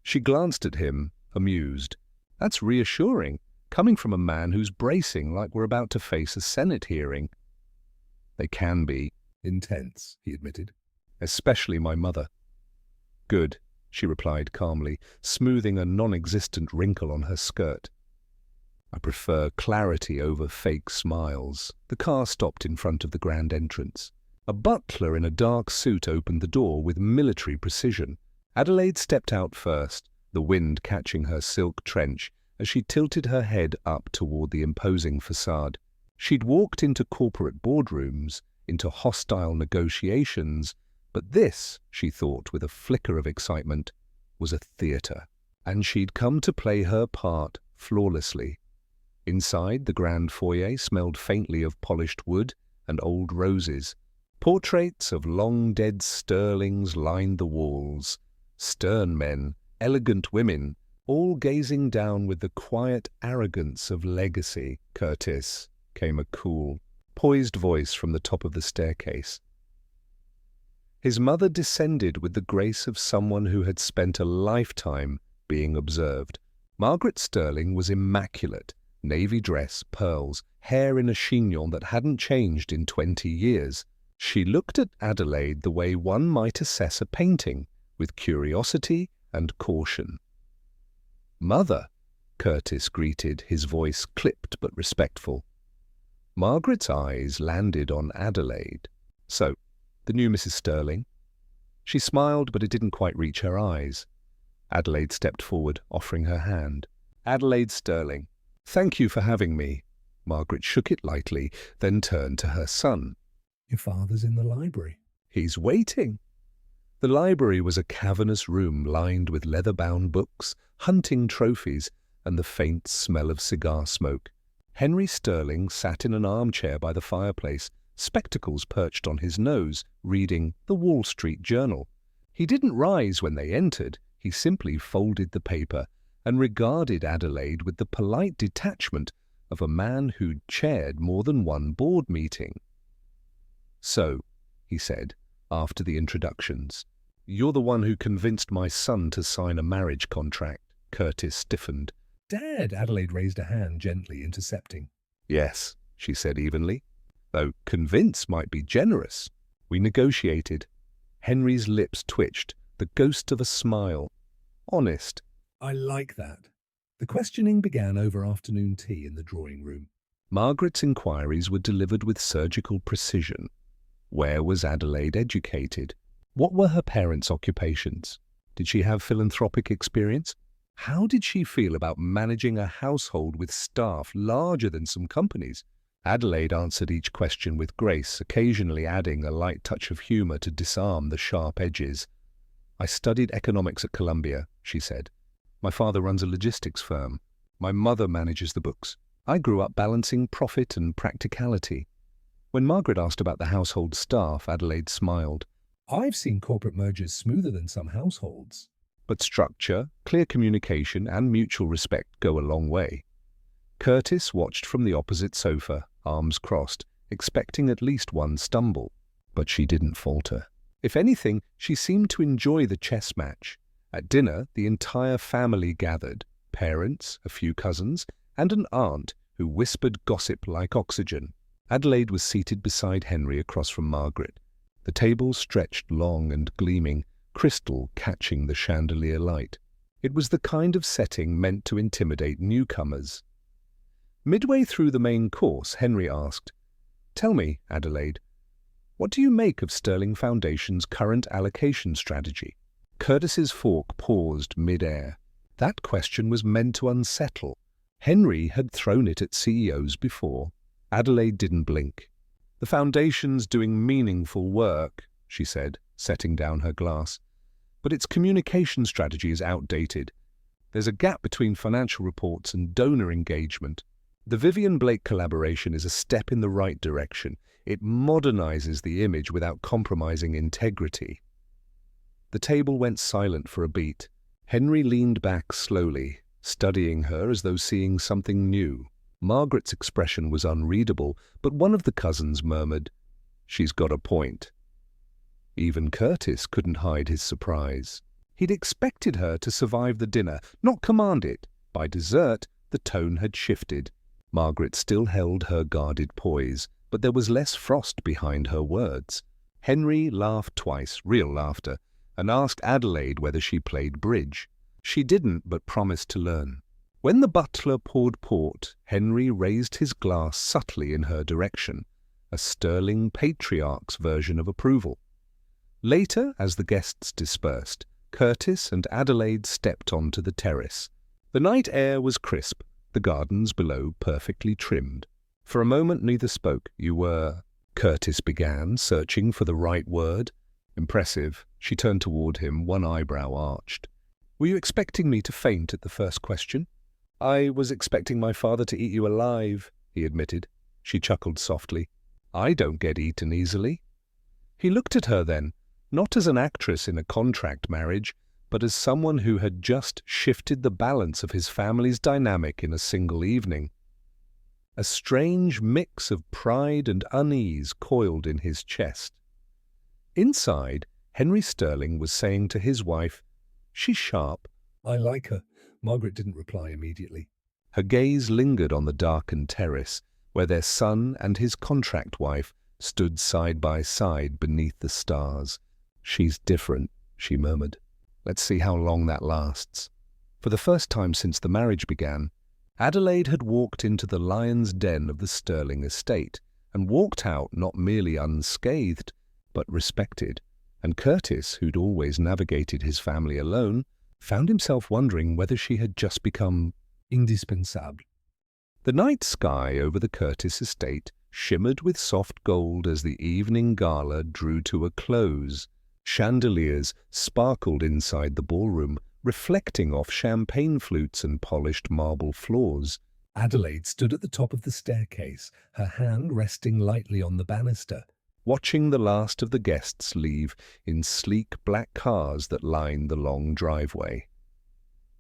She glanced at him, amused. That's reassuring, coming from a man who's bracing like we're about to face a Senate hearing. "They can be intense," he admitted. "Especially my mother." "Good," she replied calmly, smoothing a non-existent wrinkle on her skirt. "I prefer clarity over fake smiles." The car stopped in front of the grand entrance. A butler in a dark suit opened the door with military precision. Adelaide stepped out first, the wind catching her silk trench as she tilted her head up toward the imposing facade. She'd walked into corporate boardrooms, into hostile negotiations, but this, she thought with a flicker of excitement, was a theatre, and she'd come to play her part flawlessly. Inside, the grand foyer smelled faintly of polished wood and old roses. Portraits of long-dead Sterlings lined the walls. Stern men, elegant women, all gazing down with the quiet arrogance of legacy. "Curtis," came a cool, poised voice from the top of the staircase. His mother descended with the grace of someone who had spent a lifetime being observed. Margaret Sterling was immaculate. Navy dress, pearls, hair in a chignon that hadn't changed in 20 years. She looked at Adelaide the way one might assess a painting, with curiosity and caution. "Mother," Curtis greeted, his voice clipped but respectful. Margaret's eyes landed on Adelaide. "So, the new Mrs. Sterling?" She smiled, but it didn't quite reach her eyes. Adelaide stepped forward, offering her hand. "Adelaide Sterling. Thank you for having me." Margaret shook it lightly, then turned to her son. "Your father's in the library." "He's waiting." The library was a cavernous room lined with leather-bound books, hunting trophies, and the faint smell of cigar smoke. Henry Sterling sat in an armchair by the fireplace, spectacles perched on his nose, reading the Wall Street Journal. He didn't rise when they entered. He simply folded the paper and regarded Adelaide with the polite detachment of a man who'd chaired more than one board meeting. "So," he said, after the introductions, "you're the one who convinced my son to sign a marriage contract." Curtis stiffened. "Dad!" Adelaide raised a hand, gently intercepting. "Yes," she said evenly, "though convince might be generous. We negotiated." Henry's lips twitched, the ghost of a smile. "Honest." "I like that." The questioning began over afternoon tea in the drawing room. Margaret's inquiries were delivered with surgical precision. Where was Adelaide educated? What were her parents' occupations? Did she have philanthropic experience? How did she feel about managing a household with staff larger than some companies? Adelaide answered each question with grace, occasionally adding a light touch of humor to disarm the sharp edges. "I studied economics at Columbia," she said. "My father runs a logistics firm. My mother manages the books. I grew up balancing profit and practicality." When Margaret asked about the household staff, Adelaide smiled. "I've seen corporate mergers smoother than some households." But structure, clear communication, and mutual respect go a long way. Curtis watched from the opposite sofa, arms crossed, expecting at least one stumble. But she didn't falter. If anything, she seemed to enjoy the chess match. At dinner, the entire family gathered, parents, a few cousins, and an aunt who whispered gossip like oxygen. Adelaide was seated beside Henry across from Margaret. The table stretched long and gleaming, crystal catching the chandelier light. It was the kind of setting meant to intimidate newcomers. Midway through the main course, Henry asked, "Tell me, Adelaide, what do you make of Sterling Foundation's current allocation strategy?" Curtis's fork paused mid-air. That question was meant to unsettle. Henry had thrown it at CEOs before. Adelaide didn't blink. "The Foundation's doing meaningful work," she said, setting down her glass. "But its communication strategy is outdated. There's a gap between financial reports and donor engagement. The Vivian Blake collaboration is a step in the right direction. It modernizes the image without compromising integrity. The table went silent for a beat. Henry leaned back slowly, studying her as though seeing something new. Margaret's expression was unreadable, but one of the cousins murmured, "She's got a point." Even Curtis couldn't hide his surprise. He'd expected her to survive the dinner, not command it. By dessert, the tone had shifted. Margaret still held her guarded poise, but there was less frost behind her words. Henry laughed twice, real laughter, and asked Adelaide whether she played bridge. She didn't, but promised to learn. When the butler poured port, Henry raised his glass subtly in her direction, a sterling patriarch's version of approval. Later, as the guests dispersed, Curtis and Adelaide stepped onto the terrace. The night air was crisp, the gardens below perfectly trimmed. For a moment neither spoke. "You were—" Curtis began, searching for the right word. "Impressive." She turned toward him, one eyebrow arched. "Were you expecting me to faint at the first question?" "I was expecting my father to eat you alive," he admitted. She chuckled softly. "I don't get eaten easily." He looked at her then, not as an actress in a contract marriage, but as someone who had just shifted the balance of his family's dynamic in a single evening. A strange mix of pride and unease coiled in his chest. Inside, Henry Sterling was saying to his wife, "She's sharp." "I like her." Margaret didn't reply immediately. Her gaze lingered on the darkened terrace, where their son and his contract wife stood side by side beneath the stars. "She's different," she murmured. "Let's see how long that lasts." For the first time since the marriage began, Adelaide had walked into the lion's den of the Sterling estate, and walked out not merely unscathed, but respected. And Curtis, who'd always navigated his family alone, found himself wondering whether she had just become indispensable. The night sky over the Curtis estate shimmered with soft gold as the evening gala drew to a close. Chandeliers sparkled inside the ballroom, reflecting off champagne flutes and polished marble floors. Adelaide stood at the top of the staircase, her hand resting lightly on the banister, watching the last of the guests leave in sleek black cars that lined the long driveway.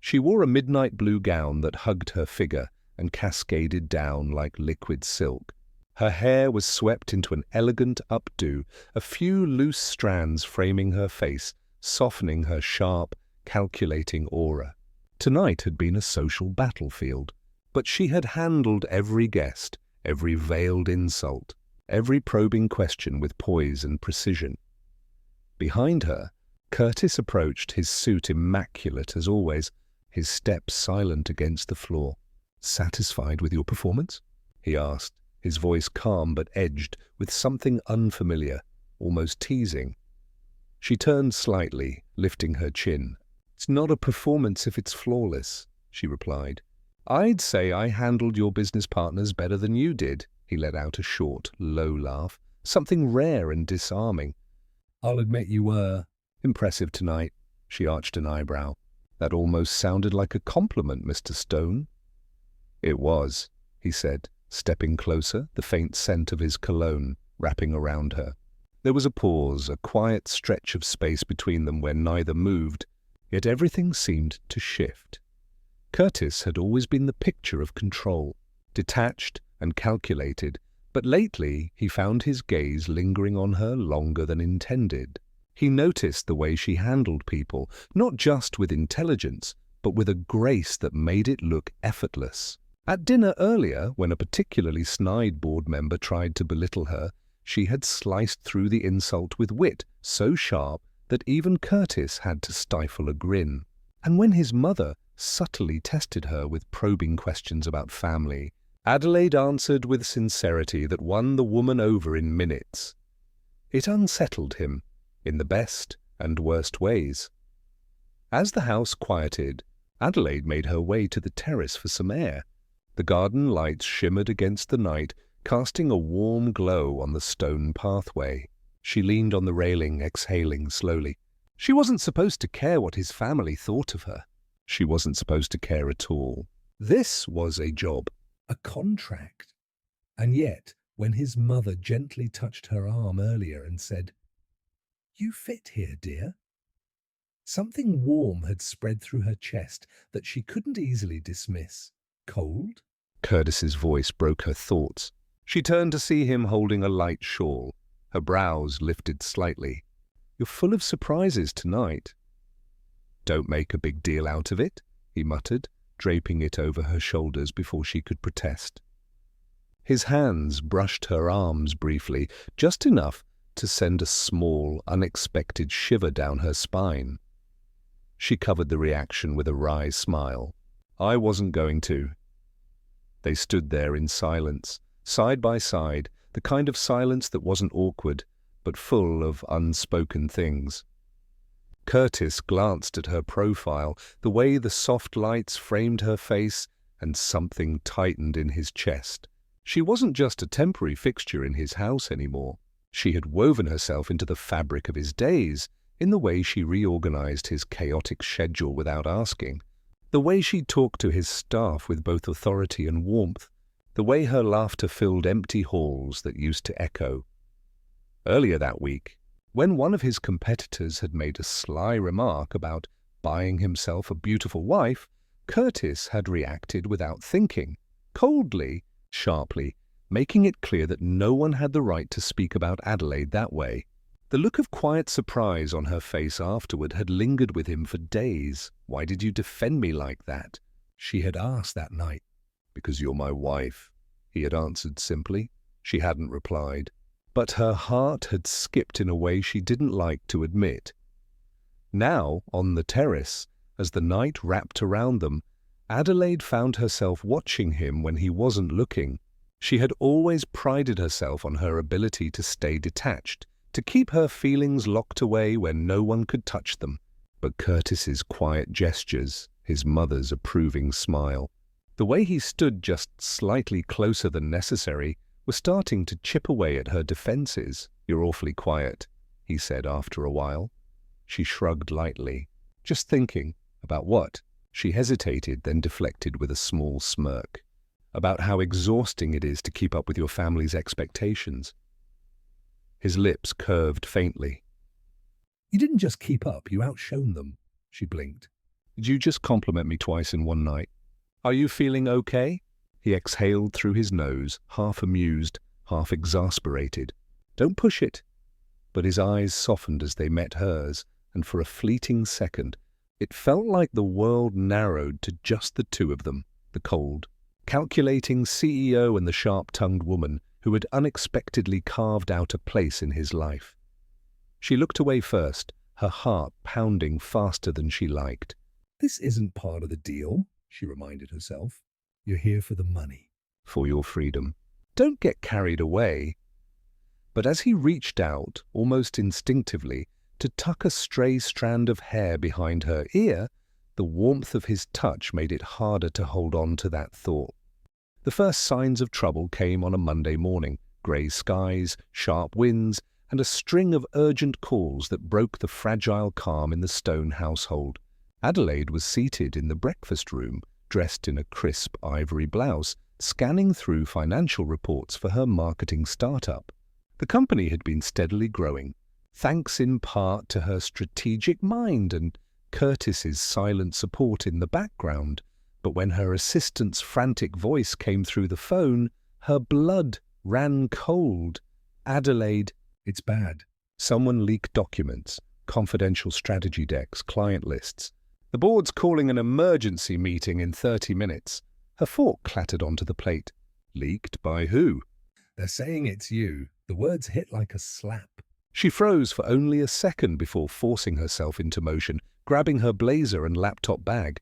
She wore a midnight blue gown that hugged her figure and cascaded down like liquid silk. Her hair was swept into an elegant updo, a few loose strands framing her face, softening her sharp, calculating aura. Tonight had been a social battlefield, but she had handled every guest, every veiled insult, every probing question with poise and precision. Behind her, Curtis approached, his suit immaculate as always, his steps silent against the floor. "Satisfied with your performance?" he asked, his voice calm but edged with something unfamiliar, almost teasing. She turned slightly, lifting her chin. "It's not a performance if it's flawless," she replied. "I'd say I handled your business partners better than you did." He let out a short, low laugh, something rare and disarming. "I'll admit you were impressive tonight." She arched an eyebrow. "That almost sounded like a compliment, Mr. Stone." "It was," he said, stepping closer, the faint scent of his cologne wrapping around her. There was a pause, a quiet stretch of space between them where neither moved, yet everything seemed to shift. Curtis had always been the picture of control, detached and calculated, but lately he found his gaze lingering on her longer than intended. He noticed the way she handled people, not just with intelligence, but with a grace that made it look effortless. At dinner earlier, when a particularly snide board member tried to belittle her, she had sliced through the insult with wit so sharp that even Curtis had to stifle a grin. And when his mother subtly tested her with probing questions about family, Adelaide answered with sincerity that won the woman over in minutes. It unsettled him, in the best and worst ways. As the house quieted, Adelaide made her way to the terrace for some air. The garden lights shimmered against the night, casting a warm glow on the stone pathway. She leaned on the railing, exhaling slowly. She wasn't supposed to care what his family thought of her. She wasn't supposed to care at all. This was a job, a contract. And yet, when his mother gently touched her arm earlier and said, "You fit here, dear," something warm had spread through her chest that she couldn't easily dismiss. Cold? Curtis's voice broke her thoughts. She turned to see him holding a light shawl. Her brows lifted slightly. "You're full of surprises tonight." "Don't make a big deal out of it," he muttered, draping it over her shoulders before she could protest. His hands brushed her arms briefly, just enough to send a small, unexpected shiver down her spine. She covered the reaction with a wry smile. "I wasn't going to." They stood there in silence, side by side, the kind of silence that wasn't awkward, but full of unspoken things. Curtis glanced at her profile, the way the soft lights framed her face, and something tightened in his chest. She wasn't just a temporary fixture in his house anymore. She had woven herself into the fabric of his days, in the way she reorganized his chaotic schedule without asking, the way she talked to his staff with both authority and warmth, the way her laughter filled empty halls that used to echo. Earlier that week, when one of his competitors had made a sly remark about buying himself a beautiful wife, Curtis had reacted without thinking, coldly, sharply, making it clear that no one had the right to speak about Adelaide that way. The look of quiet surprise on her face afterward had lingered with him for days. "Why did you defend me like that?" she had asked that night. "Because you're my wife," he had answered simply. She hadn't replied, but her heart had skipped in a way she didn't like to admit. Now, on the terrace, as the night wrapped around them, Adelaide found herself watching him when he wasn't looking. She had always prided herself on her ability to stay detached, to keep her feelings locked away where no one could touch them. But Curtis's quiet gestures, his mother's approving smile, the way he stood just slightly closer than necessary, were starting to chip away at her defenses. "You're awfully quiet," he said after a while. She shrugged lightly. "Just thinking." "About what?" She hesitated, then deflected with a small smirk. "About how exhausting it is to keep up with your family's expectations." His lips curved faintly. "You didn't just keep up, you outshone them," she blinked. "Did you just compliment me twice in one night? Are you feeling okay?" He exhaled through his nose, half amused, half exasperated. "Don't push it." But his eyes softened as they met hers, and for a fleeting second, it felt like the world narrowed to just the two of them, the cold, calculating CEO and the sharp-tongued woman who had unexpectedly carved out a place in his life. She looked away first, her heart pounding faster than she liked. "This isn't part of the deal," she reminded herself. "You're here for the money." "For your freedom. Don't get carried away." But as he reached out, almost instinctively, to tuck a stray strand of hair behind her ear, the warmth of his touch made it harder to hold on to that thought. The first signs of trouble came on a Monday morning, grey skies, sharp winds, and a string of urgent calls that broke the fragile calm in the Stone household. Adelaide was seated in the breakfast room, dressed in a crisp ivory blouse, scanning through financial reports for her marketing startup. The company had been steadily growing, thanks in part to her strategic mind and Curtis's silent support in the background. But when her assistant's frantic voice came through the phone, her blood ran cold. "Adelaide, it's bad. Someone leaked documents, confidential strategy decks, client lists. The board's calling an emergency meeting in 30 minutes. Her fork clattered onto the plate. "Leaked by who?" "They're saying it's you." The words hit like a slap. She froze for only a second before forcing herself into motion, grabbing her blazer and laptop bag.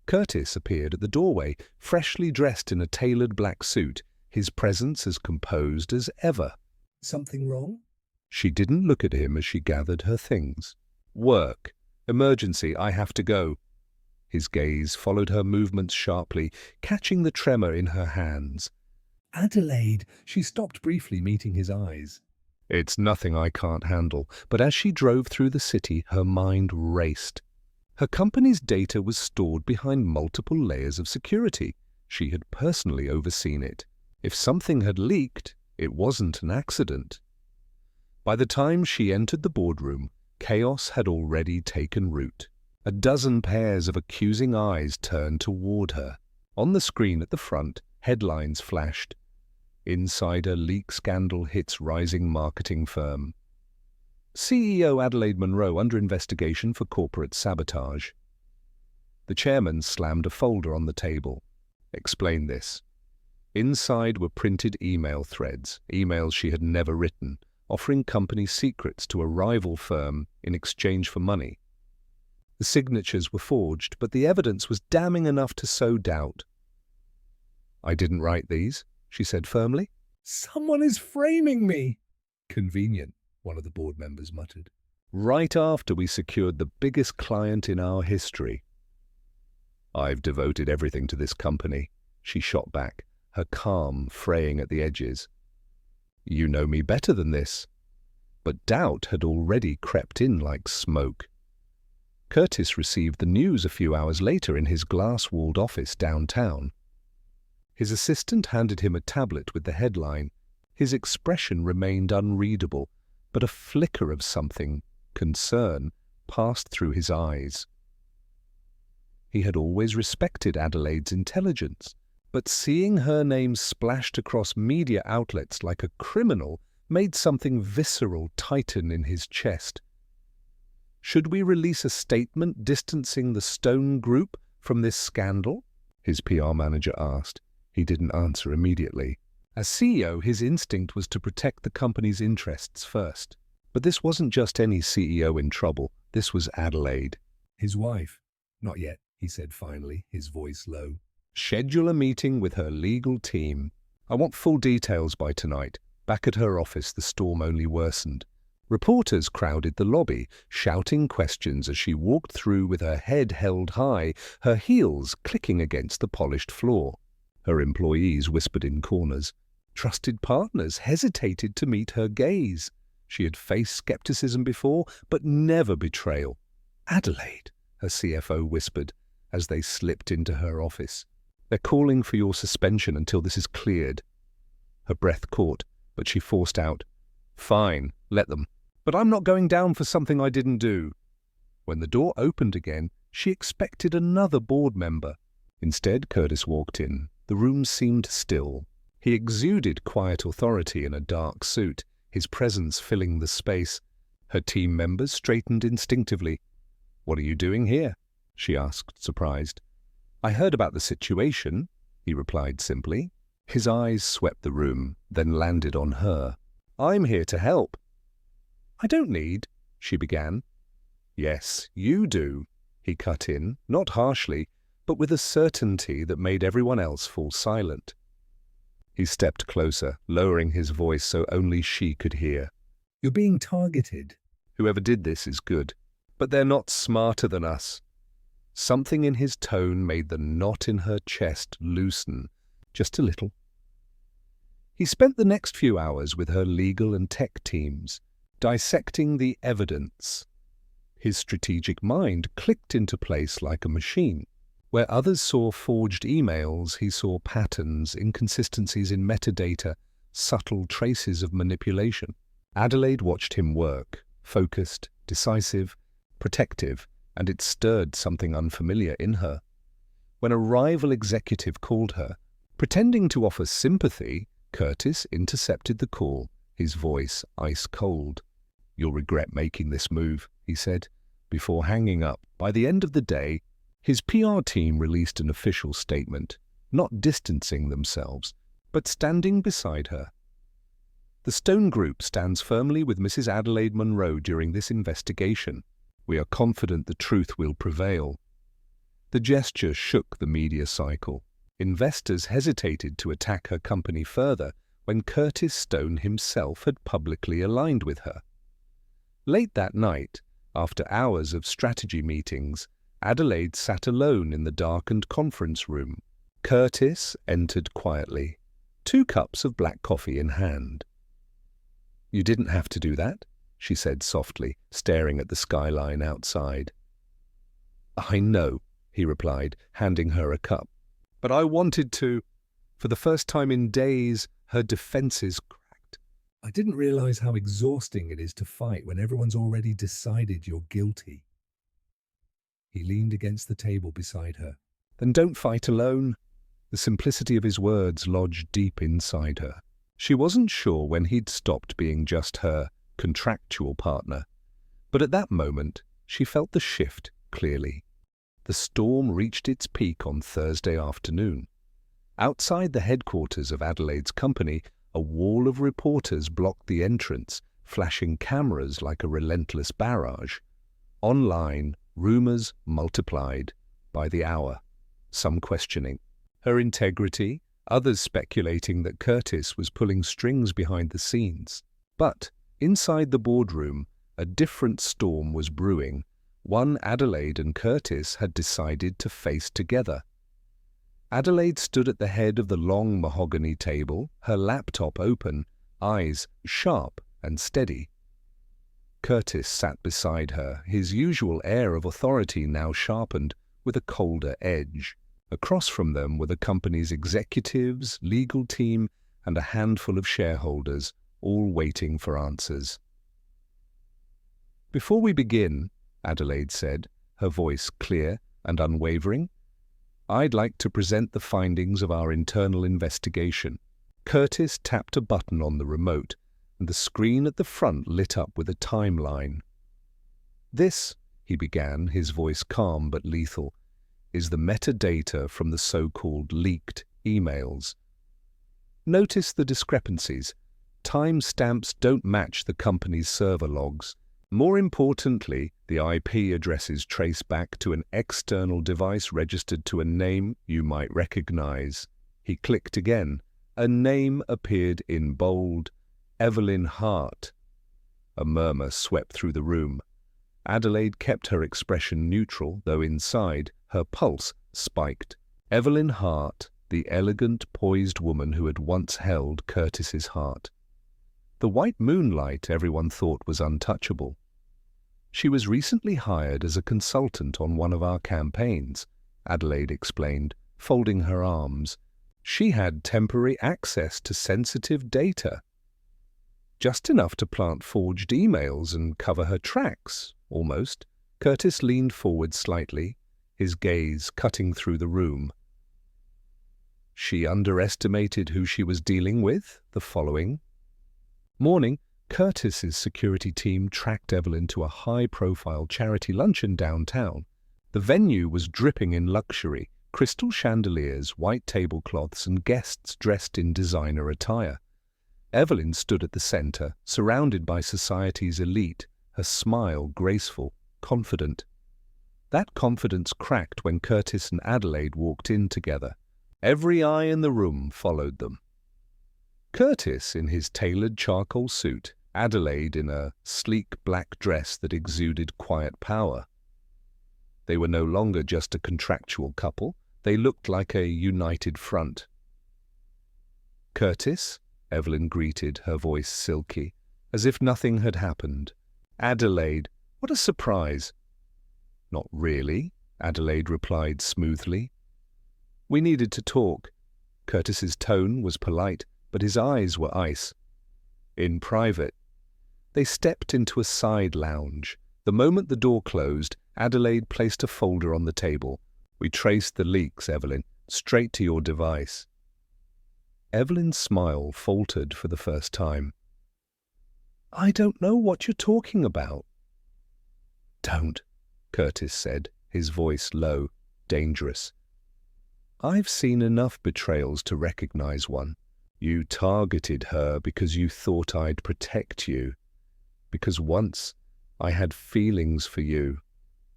Curtis appeared at the doorway, freshly dressed in a tailored black suit, his presence as composed as ever. "Something wrong?" She didn't look at him as she gathered her things. "Work. Emergency. I have to go." His gaze followed her movements sharply, catching the tremor in her hands. "Adelaide!" She stopped briefly, meeting his eyes. "It's nothing I can't handle." But as she drove through the city, her mind raced. Her company's data was stored behind multiple layers of security. She had personally overseen it. If something had leaked, it wasn't an accident. By the time she entered the boardroom, chaos had already taken root. A dozen pairs of accusing eyes turned toward her. On the screen at the front, headlines flashed. Insider leak scandal hits rising marketing firm. CEO Adelaide Munro under investigation for corporate sabotage. The chairman slammed a folder on the table. Explain this. Inside were printed email threads, emails she had never written, offering company secrets to a rival firm in exchange for money. The signatures were forged, but the evidence was damning enough to sow doubt. I didn't write these, she said firmly. Someone is framing me. Convenient, one of the board members muttered. Right after we secured the biggest client in our history. I've devoted everything to this company, she shot back, her calm fraying at the edges. You know me better than this. But doubt had already crept in like smoke. Curtis received the news a few hours later in his glass-walled office downtown. His assistant handed him a tablet with the headline. His expression remained unreadable, but a flicker of something, concern, passed through his eyes. He had always respected Adelaide's intelligence, but seeing her name splashed across media outlets like a criminal made something visceral tighten in his chest. Should we release a statement distancing the Stone Group from this scandal? His PR manager asked. He didn't answer immediately. As CEO, his instinct was to protect the company's interests first. But this wasn't just any CEO in trouble. This was Adelaide. His wife. Not yet, he said finally, his voice low. Schedule a meeting with her legal team. I want full details by tonight. Back at her office, the storm only worsened. Reporters crowded the lobby, shouting questions as she walked through with her head held high, her heels clicking against the polished floor. Her employees whispered in corners. Trusted partners hesitated to meet her gaze. She had faced skepticism before, but never betrayal. Adelaide, her CFO whispered as they slipped into her office. They're calling for your suspension until this is cleared. Her breath caught, but she forced out, Fine, let them. But I'm not going down for something I didn't do. When the door opened again, she expected another board member. Instead, Curtis walked in. The room seemed still. He exuded quiet authority in a dark suit, his presence filling the space. Her team members straightened instinctively. What are you doing here? She asked, surprised. I heard about the situation, he replied simply. His eyes swept the room, then landed on her. I'm here to help. I don't need, she began. Yes, you do, he cut in, not harshly, but with a certainty that made everyone else fall silent. He stepped closer, lowering his voice so only she could hear. You're being targeted. Whoever did this is good, but they're not smarter than us. Something in his tone made the knot in her chest loosen, just a little. He spent the next few hours with her legal and tech teams, dissecting the evidence. His strategic mind clicked into place like a machine. Where others saw forged emails, he saw patterns, inconsistencies in metadata, subtle traces of manipulation. Adelaide watched him work, focused, decisive, protective, and it stirred something unfamiliar in her. When a rival executive called her, pretending to offer sympathy, Curtis intercepted the call, his voice ice cold. You'll regret making this move, he said, before hanging up. By the end of the day, his PR team released an official statement, not distancing themselves, but standing beside her. The Stone Group stands firmly with Mrs. Adelaide Munro during this investigation. We are confident the truth will prevail. The gesture shook the media cycle. Investors hesitated to attack her company further when Curtis Stone himself had publicly aligned with her. Late that night, after hours of strategy meetings, Adelaide sat alone in the darkened conference room. Curtis entered quietly, 2 cups of black coffee in hand. You didn't have to do that, she said softly, staring at the skyline outside. I know, he replied, handing her a cup. But I wanted to. For the first time in days, her defenses cracked. I didn't realize how exhausting it is to fight when everyone's already decided you're guilty. He leaned against the table beside her. Then don't fight alone. The simplicity of his words lodged deep inside her. She wasn't sure when he'd stopped being just her contractual partner. But at that moment, she felt the shift clearly. The storm reached its peak on Thursday afternoon. Outside the headquarters of Adelaide's company, a wall of reporters blocked the entrance, flashing cameras like a relentless barrage. Online, rumors multiplied by the hour, some questioning her integrity, others speculating that Curtis was pulling strings behind the scenes. But inside the boardroom, a different storm was brewing, one Adelaide and Curtis had decided to face together. Adelaide stood at the head of the long mahogany table, her laptop open, eyes sharp and steady. Curtis sat beside her, his usual air of authority now sharpened with a colder edge. Across from them were the company's executives, legal team, and a handful of shareholders, all waiting for answers. "Before we begin," Adelaide said, her voice clear and unwavering, "I'd like to present the findings of our internal investigation." Curtis tapped a button on the remote, and the screen at the front lit up with a timeline. "This," he began, his voice calm but lethal, "is the metadata from the so-called leaked emails. Notice the discrepancies. Timestamps don't match the company's server logs. More importantly, the IP addresses trace back to an external device registered to a name you might recognize." He clicked again. A name appeared in bold: Evelyn Hart. A murmur swept through the room. Adelaide kept her expression neutral, though inside, her pulse spiked. Evelyn Hart, the elegant, poised woman who had once held Curtis's heart. The white moonlight everyone thought was untouchable. "She was recently hired as a consultant on one of our campaigns," Adelaide explained, folding her arms. "She had temporary access to sensitive data. Just enough to plant forged emails and cover her tracks, almost." Curtis leaned forward slightly, his gaze cutting through the room. She underestimated who she was dealing with the following morning. Curtis's security team tracked Evelyn to a high-profile charity luncheon downtown. The venue was dripping in luxury, crystal chandeliers, white tablecloths, and guests dressed in designer attire. Evelyn stood at the center, surrounded by society's elite, her smile graceful, confident. That confidence cracked when Curtis and Adelaide walked in together. Every eye in the room followed them. Curtis in his tailored charcoal suit, Adelaide in a sleek black dress that exuded quiet power. They were no longer just a contractual couple, they looked like a united front. "Curtis," Evelyn greeted, her voice silky, as if nothing had happened. "Adelaide, what a surprise." "Not really," Adelaide replied smoothly. "We needed to talk." Curtis's tone was polite, but his eyes were ice. "In private." They stepped into a side lounge. The moment the door closed, Adelaide placed a folder on the table. "We traced the leaks, Evelyn, straight to your device." Evelyn's smile faltered for the first time. "I don't know what you're talking about." "Don't," Curtis said, his voice low, dangerous. "I've seen enough betrayals to recognize one. You targeted her because you thought I'd protect you. Because once I had feelings for you."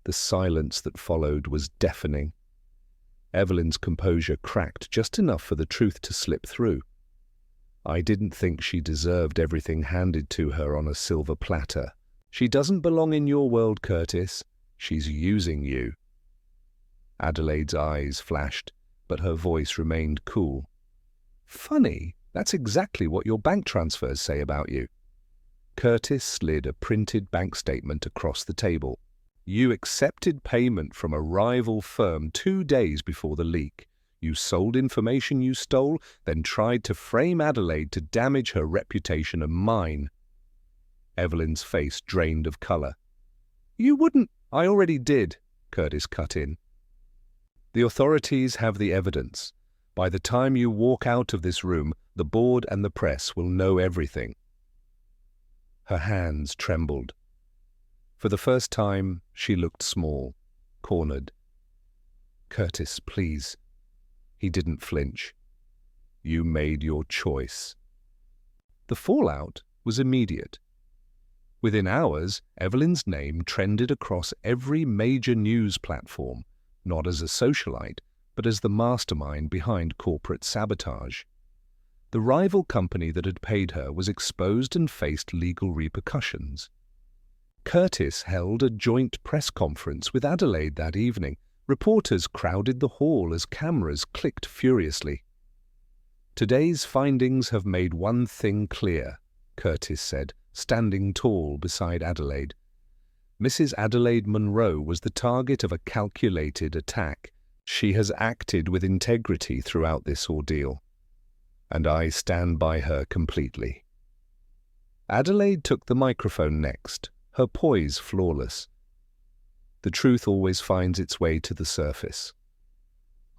The silence that followed was deafening. Evelyn's composure cracked just enough for the truth to slip through. "I didn't think she deserved everything handed to her on a silver platter. She doesn't belong in your world, Curtis. She's using you." Adelaide's eyes flashed, but her voice remained cool. "Funny, that's exactly what your bank transfers say about you." Curtis slid a printed bank statement across the table. You accepted payment from a rival firm 2 days before the leak. You sold information you stole, then tried to frame Adelaide to damage her reputation and mine. Evelyn's face drained of colour. You wouldn't. I already did, Curtis cut in. The authorities have the evidence. By the time you walk out of this room, the board and the press will know everything. Her hands trembled. For the first time, she looked small, cornered. Curtis, please. He didn't flinch. You made your choice. The fallout was immediate. Within hours, Evelyn's name trended across every major news platform, not as a socialite, but as the mastermind behind corporate sabotage. The rival company that had paid her was exposed and faced legal repercussions. Curtis held a joint press conference with Adelaide that evening. Reporters crowded the hall as cameras clicked furiously. Today's findings have made one thing clear, Curtis said, standing tall beside Adelaide. Mrs. Adelaide Munro was the target of a calculated attack. She has acted with integrity throughout this ordeal, and I stand by her completely. Adelaide took the microphone next, her poise flawless. The truth always finds its way to the surface.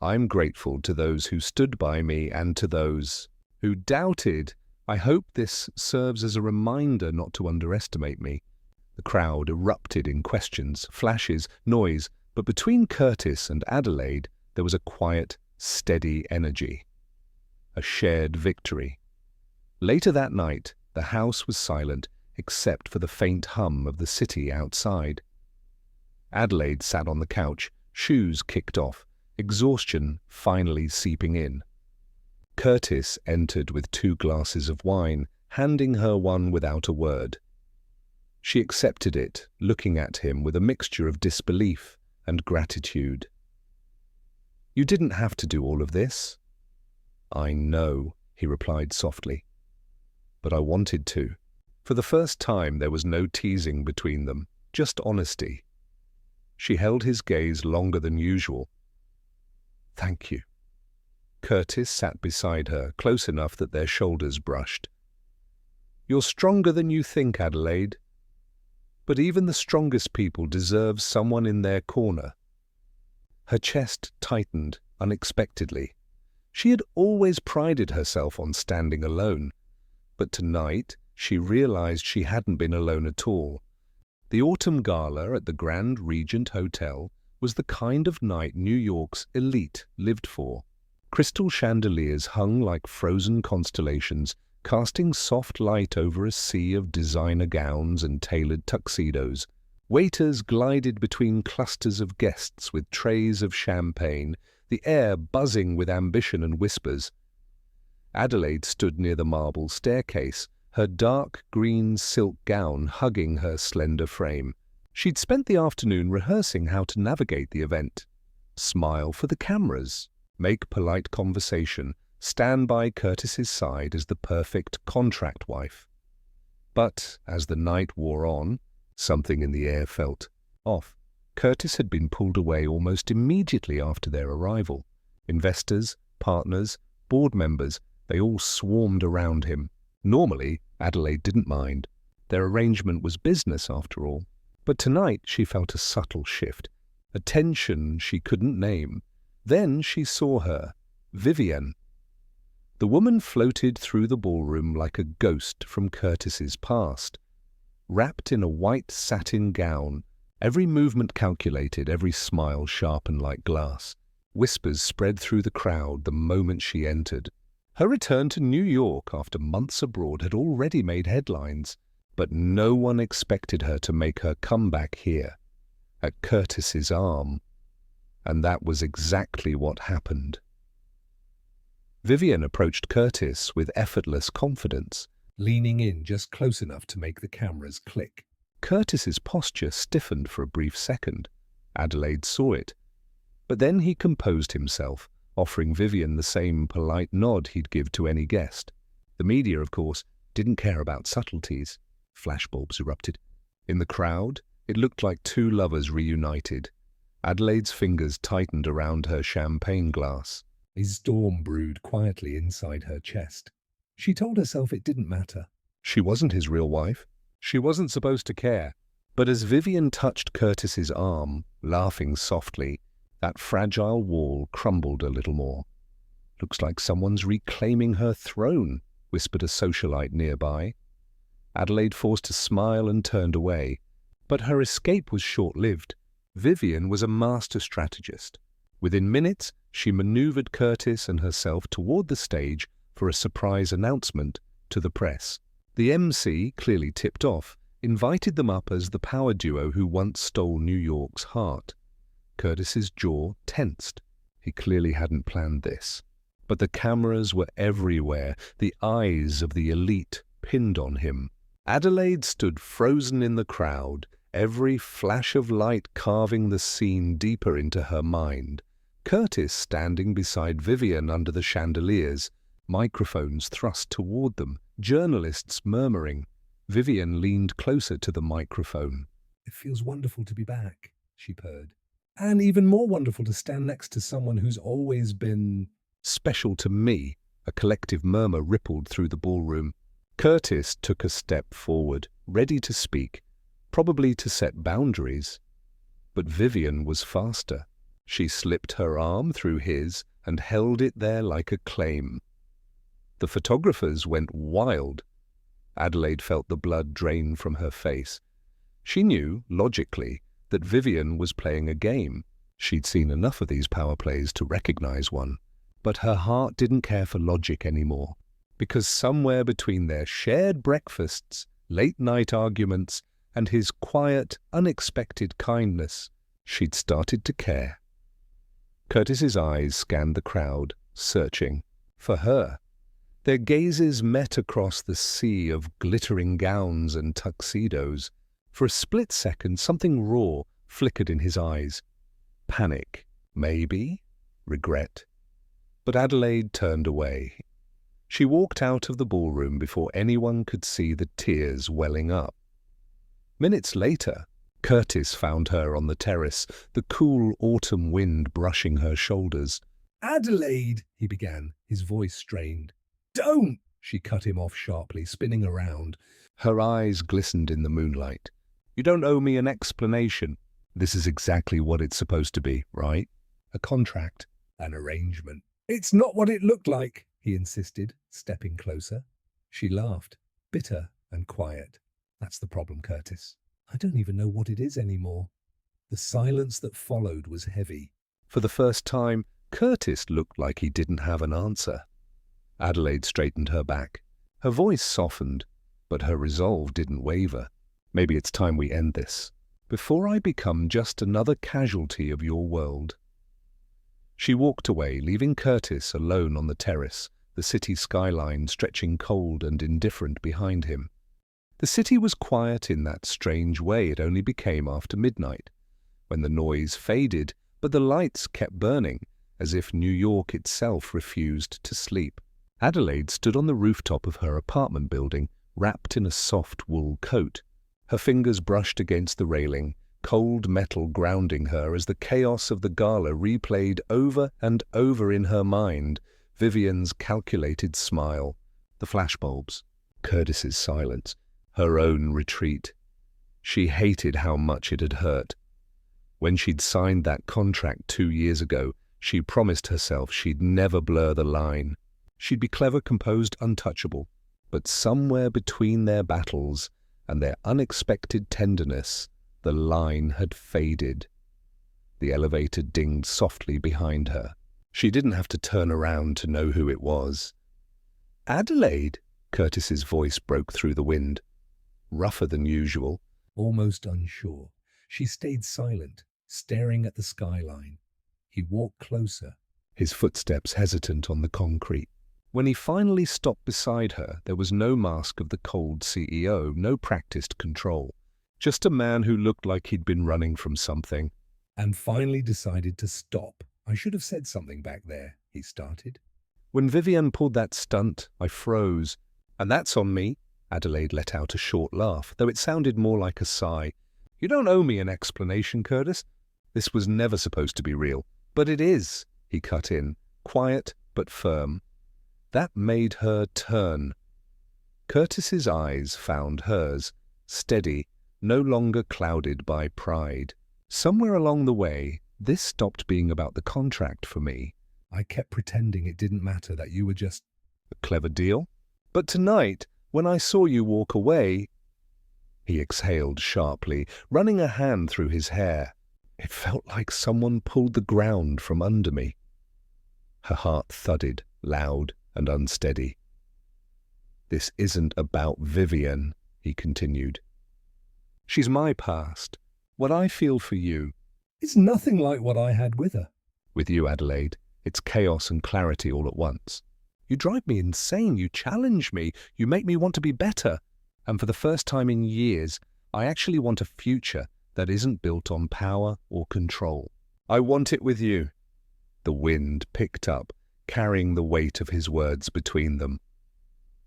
I'm grateful to those who stood by me and to those who doubted. I hope this serves as a reminder not to underestimate me. The crowd erupted in questions, flashes, noise, but between Curtis and Adelaide there was a quiet, steady energy. A shared victory. Later that night, the house was silent, except for the faint hum of the city outside. Adelaide sat on the couch, shoes kicked off, exhaustion finally seeping in. Curtis entered with 2 glasses of wine, handing her one without a word. She accepted it, looking at him with a mixture of disbelief and gratitude. You didn't have to do all of this. I know, he replied softly. But I wanted to. For the first time there was no teasing between them, just honesty. She held his gaze longer than usual. Thank you. Curtis sat beside her, close enough that their shoulders brushed. You're stronger than you think, Adelaide. But even the strongest people deserve someone in their corner. Her chest tightened unexpectedly. She had always prided herself on standing alone, but tonight she realized she hadn't been alone at all. The autumn gala at the Grand Regent Hotel was the kind of night New York's elite lived for. Crystal chandeliers hung like frozen constellations, casting soft light over a sea of designer gowns and tailored tuxedos. Waiters glided between clusters of guests with trays of champagne, the air buzzing with ambition and whispers. Adelaide stood near the marble staircase, her dark green silk gown hugging her slender frame. She'd spent the afternoon rehearsing how to navigate the event. Smile for the cameras, make polite conversation, stand by Curtis's side as the perfect contract wife. But as the night wore on, something in the air felt off. Curtis had been pulled away almost immediately after their arrival. Investors, partners, board members, they all swarmed around him. Normally, Adelaide didn't mind. Their arrangement was business, after all. But tonight she felt a subtle shift, a tension she couldn't name. Then she saw her, Vivienne. The woman floated through the ballroom like a ghost from Curtis's past. Wrapped in a white satin gown, every movement calculated, every smile sharpened like glass. Whispers spread through the crowd the moment she entered. Her return to New York after months abroad had already made headlines, but no one expected her to make her comeback here, at Curtis's arm. And that was exactly what happened. Vivienne approached Curtis with effortless confidence, leaning in just close enough to make the cameras click. Curtis's posture stiffened for a brief second. Adelaide saw it. But then he composed himself, offering Vivienne the same polite nod he'd give to any guest. The media, of course, didn't care about subtleties. Flashbulbs erupted. In the crowd, It looked like two lovers reunited. Adelaide's fingers tightened around her champagne glass. A storm brewed quietly inside her chest. She told herself it didn't matter. She wasn't his real wife. She wasn't supposed to care. But as Vivian touched Curtis's arm, laughing softly, that fragile wall crumbled a little more. "Looks like someone's reclaiming her throne," whispered a socialite nearby. Adelaide forced a smile and turned away. But her escape was short-lived. Vivian was a master strategist. Within minutes, she maneuvered Curtis and herself toward the stage for a surprise announcement to the press. The MC, clearly tipped off, invited them up as the power duo who once stole New York's heart. Curtis's jaw tensed. He clearly hadn't planned this. But the cameras were everywhere, the eyes of the elite pinned on him. Adelaide stood frozen in the crowd, every flash of light carving the scene deeper into her mind. Curtis standing beside Vivian under the chandeliers, microphones thrust toward them, journalists murmuring. Vivian leaned closer to the microphone. "It feels wonderful to be back," she purred. "And even more wonderful to stand next to someone who's always been special to me." A collective murmur rippled through the ballroom. Curtis took a step forward, ready to speak, probably to set boundaries. But Vivian was faster. She slipped her arm through his and held it there like a claim. The photographers went wild. Adelaide felt the blood drain from her face. She knew, logically, that Vivian was playing a game. She'd seen enough of these power plays to recognize one. But her heart didn't care for logic anymore, because somewhere between their shared breakfasts, late-night arguments, and his quiet, unexpected kindness, she'd started to care. Curtis's eyes scanned the crowd, searching for her. Their gazes met across the sea of glittering gowns and tuxedos. For a split second, something raw flickered in his eyes. Panic, maybe? Regret? But Adelaide turned away. She walked out of the ballroom before anyone could see the tears welling up. Minutes later, Curtis found her on the terrace, the cool autumn wind brushing her shoulders. "Adelaide," he began, his voice strained. "Don't!" She cut him off sharply, spinning around. Her eyes glistened in the moonlight. "You don't owe me an explanation. This is exactly what it's supposed to be, right? A contract." "An arrangement." "It's not what it looked like," he insisted, stepping closer. She laughed, bitter and quiet. "That's the problem, Curtis. I don't even know what it is anymore." The silence that followed was heavy. For the first time, Curtis looked like he didn't have an answer. Adelaide straightened her back. Her voice softened, but her resolve didn't waver. "Maybe it's time we end this, before I become just another casualty of your world." She walked away, leaving Curtis alone on the terrace, the city skyline stretching cold and indifferent behind him. The city was quiet in that strange way it only became after midnight, when the noise faded, but the lights kept burning, as if New York itself refused to sleep. Adelaide stood on the rooftop of her apartment building, wrapped in a soft wool coat. Her fingers brushed against the railing, cold metal grounding her as the chaos of the gala replayed over and over in her mind. Vivian's calculated smile, the flashbulbs, Curtis's silence, her own retreat. She hated how much it had hurt. When she'd signed that contract 2 years ago, she promised herself she'd never blur the line. She'd be clever, composed, untouchable. But somewhere between their battles and their unexpected tenderness, the line had faded. The elevator dinged softly behind her. She didn't have to turn around to know who it was. "Adelaide," Curtis's voice broke through the wind, rougher than usual. Almost unsure, she stayed silent, staring at the skyline. He walked closer, his footsteps hesitant on the concrete. When he finally stopped beside her, there was no mask of the cold CEO, no practiced control. Just a man who looked like he'd been running from something. "And finally decided to stop. I should have said something back there," he started. "When Vivian pulled that stunt, I froze. And that's on me." Adelaide let out a short laugh, though it sounded more like a sigh. You don't owe me an explanation, Curtis. This was never supposed to be real. But it is, he cut in, quiet but firm. That made her turn. Curtis's eyes found hers, steady, no longer clouded by pride. Somewhere along the way, this stopped being about the contract for me. I kept pretending it didn't matter, that you were just... A clever deal? But tonight, when I saw you walk away... He exhaled sharply, running a hand through his hair. It felt like someone pulled the ground from under me. Her heart thudded, loud and unsteady. This isn't about Vivian, he continued. She's my past. What I feel for you. It's nothing like what I had with her. With you, Adelaide, it's chaos and clarity all at once. You drive me insane. You challenge me. You make me want to be better. And for the first time in years, I actually want a future that isn't built on power or control. I want it with you. The wind picked up, carrying the weight of his words between them.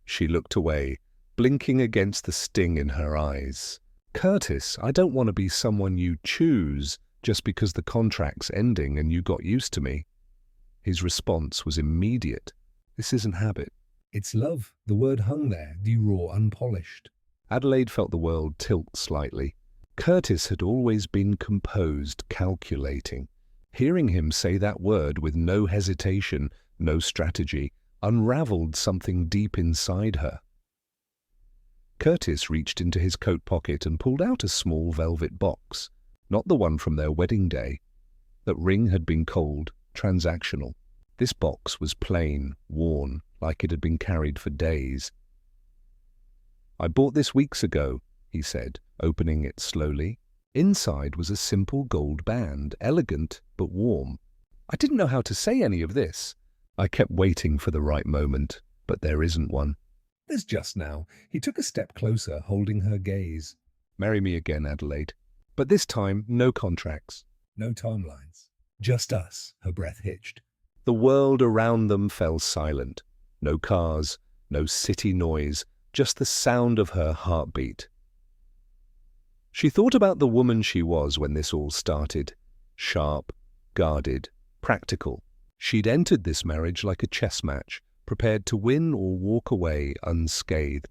She looked away, blinking against the sting in her eyes. Curtis, I don't want to be someone you choose just because the contract's ending and you got used to me. His response was immediate. This isn't habit. It's love. The word hung there, raw, unpolished. Adelaide felt the world tilt slightly. Curtis had always been composed, calculating. Hearing him say that word with no hesitation, no strategy, unraveled something deep inside her. Curtis reached into his coat pocket and pulled out a small velvet box, not the one from their wedding day. That ring had been cold, transactional. This box was plain, worn, like it had been carried for days. I bought this weeks ago, he said, opening it slowly. Inside was a simple gold band, elegant but warm. I didn't know how to say any of this. I kept waiting for the right moment, but there isn't one. There's just now. He took a step closer, holding her gaze. Marry me again, Adelaide. But this time, no contracts. No timelines. Just us, her breath hitched. The world around them fell silent. No cars, no city noise, just the sound of her heartbeat. She thought about the woman she was when this all started. Sharp, guarded, practical. She'd entered this marriage like a chess match, prepared to win or walk away unscathed.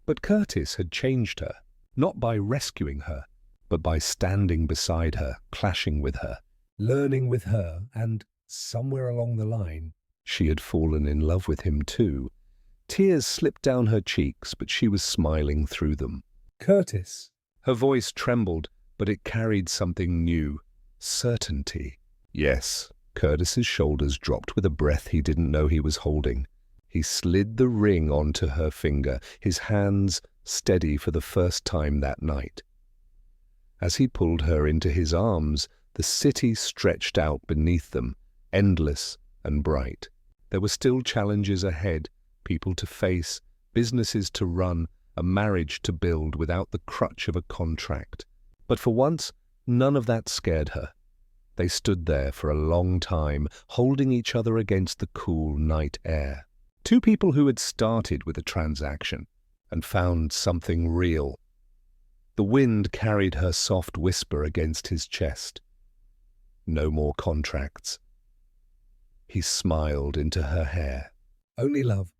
But Curtis had changed her, not by rescuing her, but by standing beside her, clashing with her. Learning with her, and somewhere along the line, she had fallen in love with him too. Tears slipped down her cheeks, but she was smiling through them. Curtis. Her voice trembled, but it carried something new. Certainty. Yes. Curtis's shoulders dropped with a breath he didn't know he was holding. He slid the ring onto her finger, his hands steady for the first time that night. As he pulled her into his arms, the city stretched out beneath them, endless and bright. There were still challenges ahead, people to face, businesses to run, a marriage to build without the crutch of a contract. But for once, none of that scared her. They stood there for a long time, holding each other against the cool night air. Two people who had started with a transaction and found something real. The wind carried her soft whisper against his chest. No more contracts. He smiled into her hair. Only love.